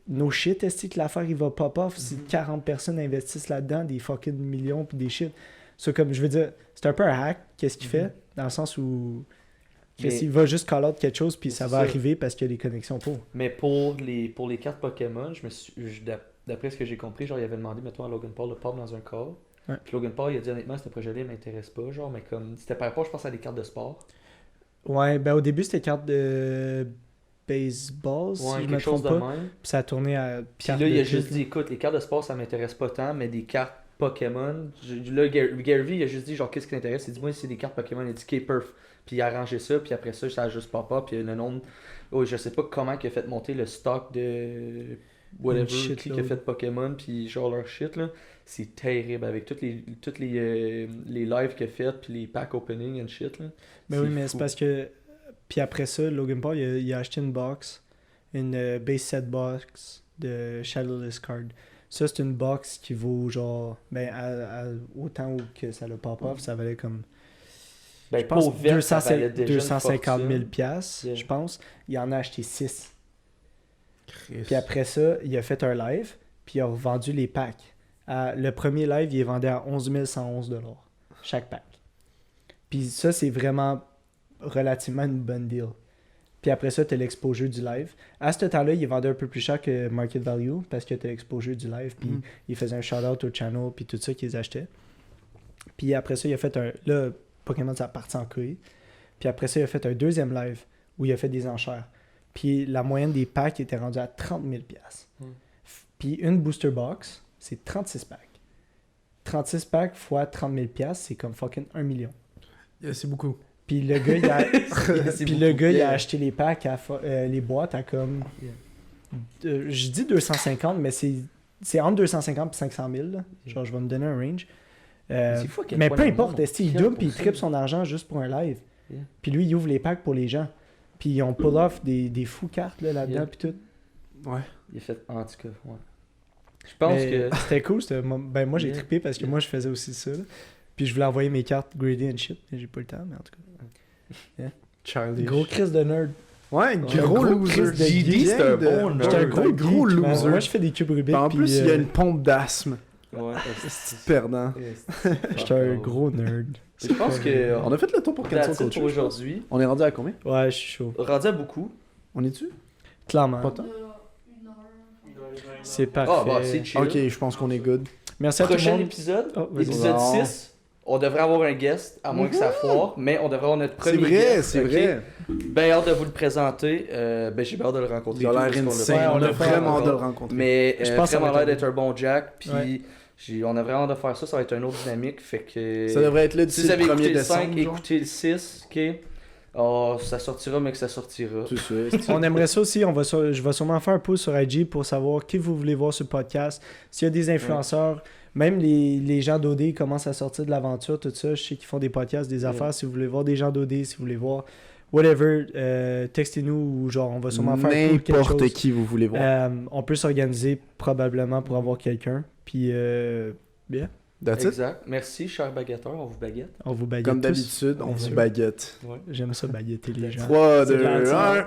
no shit, est-ce que l'affaire, il va pop off si 40 personnes investissent là-dedans, des fucking millions, puis des shit. Ça, comme, je veux dire, c'est un peu un hack, qu'est-ce qu'il fait, dans le sens où Mais- il va juste call out quelque chose, puis ça C'est va ça. arriver parce qu'il y a les connexions pour. Mais pour les cartes Pokémon, d'après ce que j'ai compris, genre il avait demandé, mettons, à Logan Paul de pop dans un call. Ouais. Puis Logan Paul, il a dit honnêtement, ce projet-là m'intéresse pas, genre, mais comme, c'était par rapport, je pense, à des cartes de sport. Ouais, ben au début, c'était carte de baseball, si Ouais, je me quelque chose trompe de pas. même. Puis ça a tourné à Puis carte là, il de a juste trucs, dit, écoute, les cartes de sport, ça m'intéresse pas tant, mais des cartes Pokémon. Là, Gary Vee, il a juste dit, genre, qu'est-ce qui t'intéresse? Il dit, moi, c'est des cartes Pokémon. Il a dit, K-Perf. Puis il a arrangé ça, puis après ça, ça a juste pop-up. Puis le nombre. Oh, je sais pas comment il a fait monter le stock de. Whatever, Une qui a shitload. fait Pokémon, puis genre leur shit, là. C'est terrible avec toutes les lives qu'il a fait, puis les pack opening and shit, là. Ben oui, mais fou. c'est parce que. Puis après ça, Logan Paul, il a acheté une box, une base set box de Shadowless Card. Ça, c'est une box qui vaut genre. Ben, autant que ça le pop-off, ça valait comme. Ben, Je pense pour vert, ça valait déjà une 250 000 fortune. piastres, Yeah. je pense. Il en a acheté 6. Christ. Puis après ça, il a fait un live, puis il a revendu les packs. Le premier live, il est vendu à 11 111 $ chaque pack. Puis ça, c'est vraiment relativement une bonne deal. Puis après ça, tu as l'exposure du live. À ce temps-là, il est vendu un peu plus cher que Market Value parce que tu as l'exposure du live. Puis Mhm. il faisait un shout-out au channel, puis tout ça qu'ils achetaient. Puis après ça, il a fait un. Là, Pokémon, ça a parti en couille. Puis après ça, il a fait un deuxième live où il a fait des enchères. Puis la moyenne des packs était rendue à 30 000 $. Puis une booster box, c'est 36 packs. 36 packs fois 30 000 $, c'est comme fucking 1 million. Yeah, c'est beaucoup. Puis le gars, C'est puis beaucoup. le gars, il a Yeah. acheté les packs, les boîtes à comme. Je dis 250, mais c'est entre 250 et 500 000. Là. Genre, je vais me donner un range. C'est fou à quel Mais point peu le importe, monde esti, il kill double pour puis il ça. triple son argent juste pour un live. Yeah. Puis lui, il ouvre les packs pour les gens. Puis ils ont pull off des fous cartes là, là-dedans. Yeah. Puis tout. Ouais. Il a fait, en tout cas, ouais. Je pense Mais que. c'était cool. Ben, moi, j'ai Yeah. trippé parce que moi, je faisais aussi ça. là. Puis je voulais envoyer mes cartes gradées and shit. Mais j'ai pas le temps, mais en tout cas. Charlie. Gros crise de nerd. Ouais, gros gros loser. Chris de GD, geek. c'est un de- bon nerd. J'étais un gros, gros geek, man. loser. Moi, je fais des cubes Rubik. En puis, plus, il y a une pompe d'asthme. Ouais, Perdant. J'étais un gros nerd. Je pense que On a fait le tour pour that's Cancel it pour Culture. aujourd'hui. On est rendu à combien? Ouais, je suis chaud. Rendu à beaucoup. On est-tu? Clairement. Pas tant? Une heure. C'est Ah, parfait. bah, c'est chill. Ok, je pense qu'on est good. Merci à tout le Prochain monde. épisode, Oh, vas-y. épisode Non. 6. On devrait avoir un guest, à moins que ça foire, mais on devrait avoir notre C'est premier vrai, guest. c'est ok? vrai. Ben hâte de vous le présenter. Ben j'ai bien hâte de le rencontrer. Il a et tout, l'air parce qu'on l'a insane. pas Ouais, On a l'a pas vraiment hâte de le encore. rencontrer. Mais Je pense que ça vraiment va l'air être d'être un bon Jack. Puis Ouais. on a vraiment hâte de faire ça. Ça va être une autre dynamique. Fait que. Ça devrait être là Si d'ici vous le avez 1er écouté le 5, décembre. genre. écoutez le 6. Ok. Oh, ça sortira, mais que ça sortira. C'est ça. On aimerait ça aussi. Je vais sûrement faire un post sur IG pour savoir qui vous voulez voir sur le podcast. S'il y a des influenceurs, même les gens d'OD commencent à sortir de l'aventure, tout ça. Je sais qu'ils font des podcasts, des affaires. Si vous voulez voir des gens d'OD, si vous voulez voir whatever, textez-nous ou genre on va sûrement faire un pool, quelque N'importe chose. qui vous voulez voir. On peut s'organiser probablement pour avoir quelqu'un. Puis, bien, That's it. Exact. Merci, cher baguetteur. On vous baguette. on vous baguette Comme tous. d'habitude, on Bien vous sûr. baguette. Ouais. J'aime ça baguetter les gens. 3, C'est 2, gentil. 1.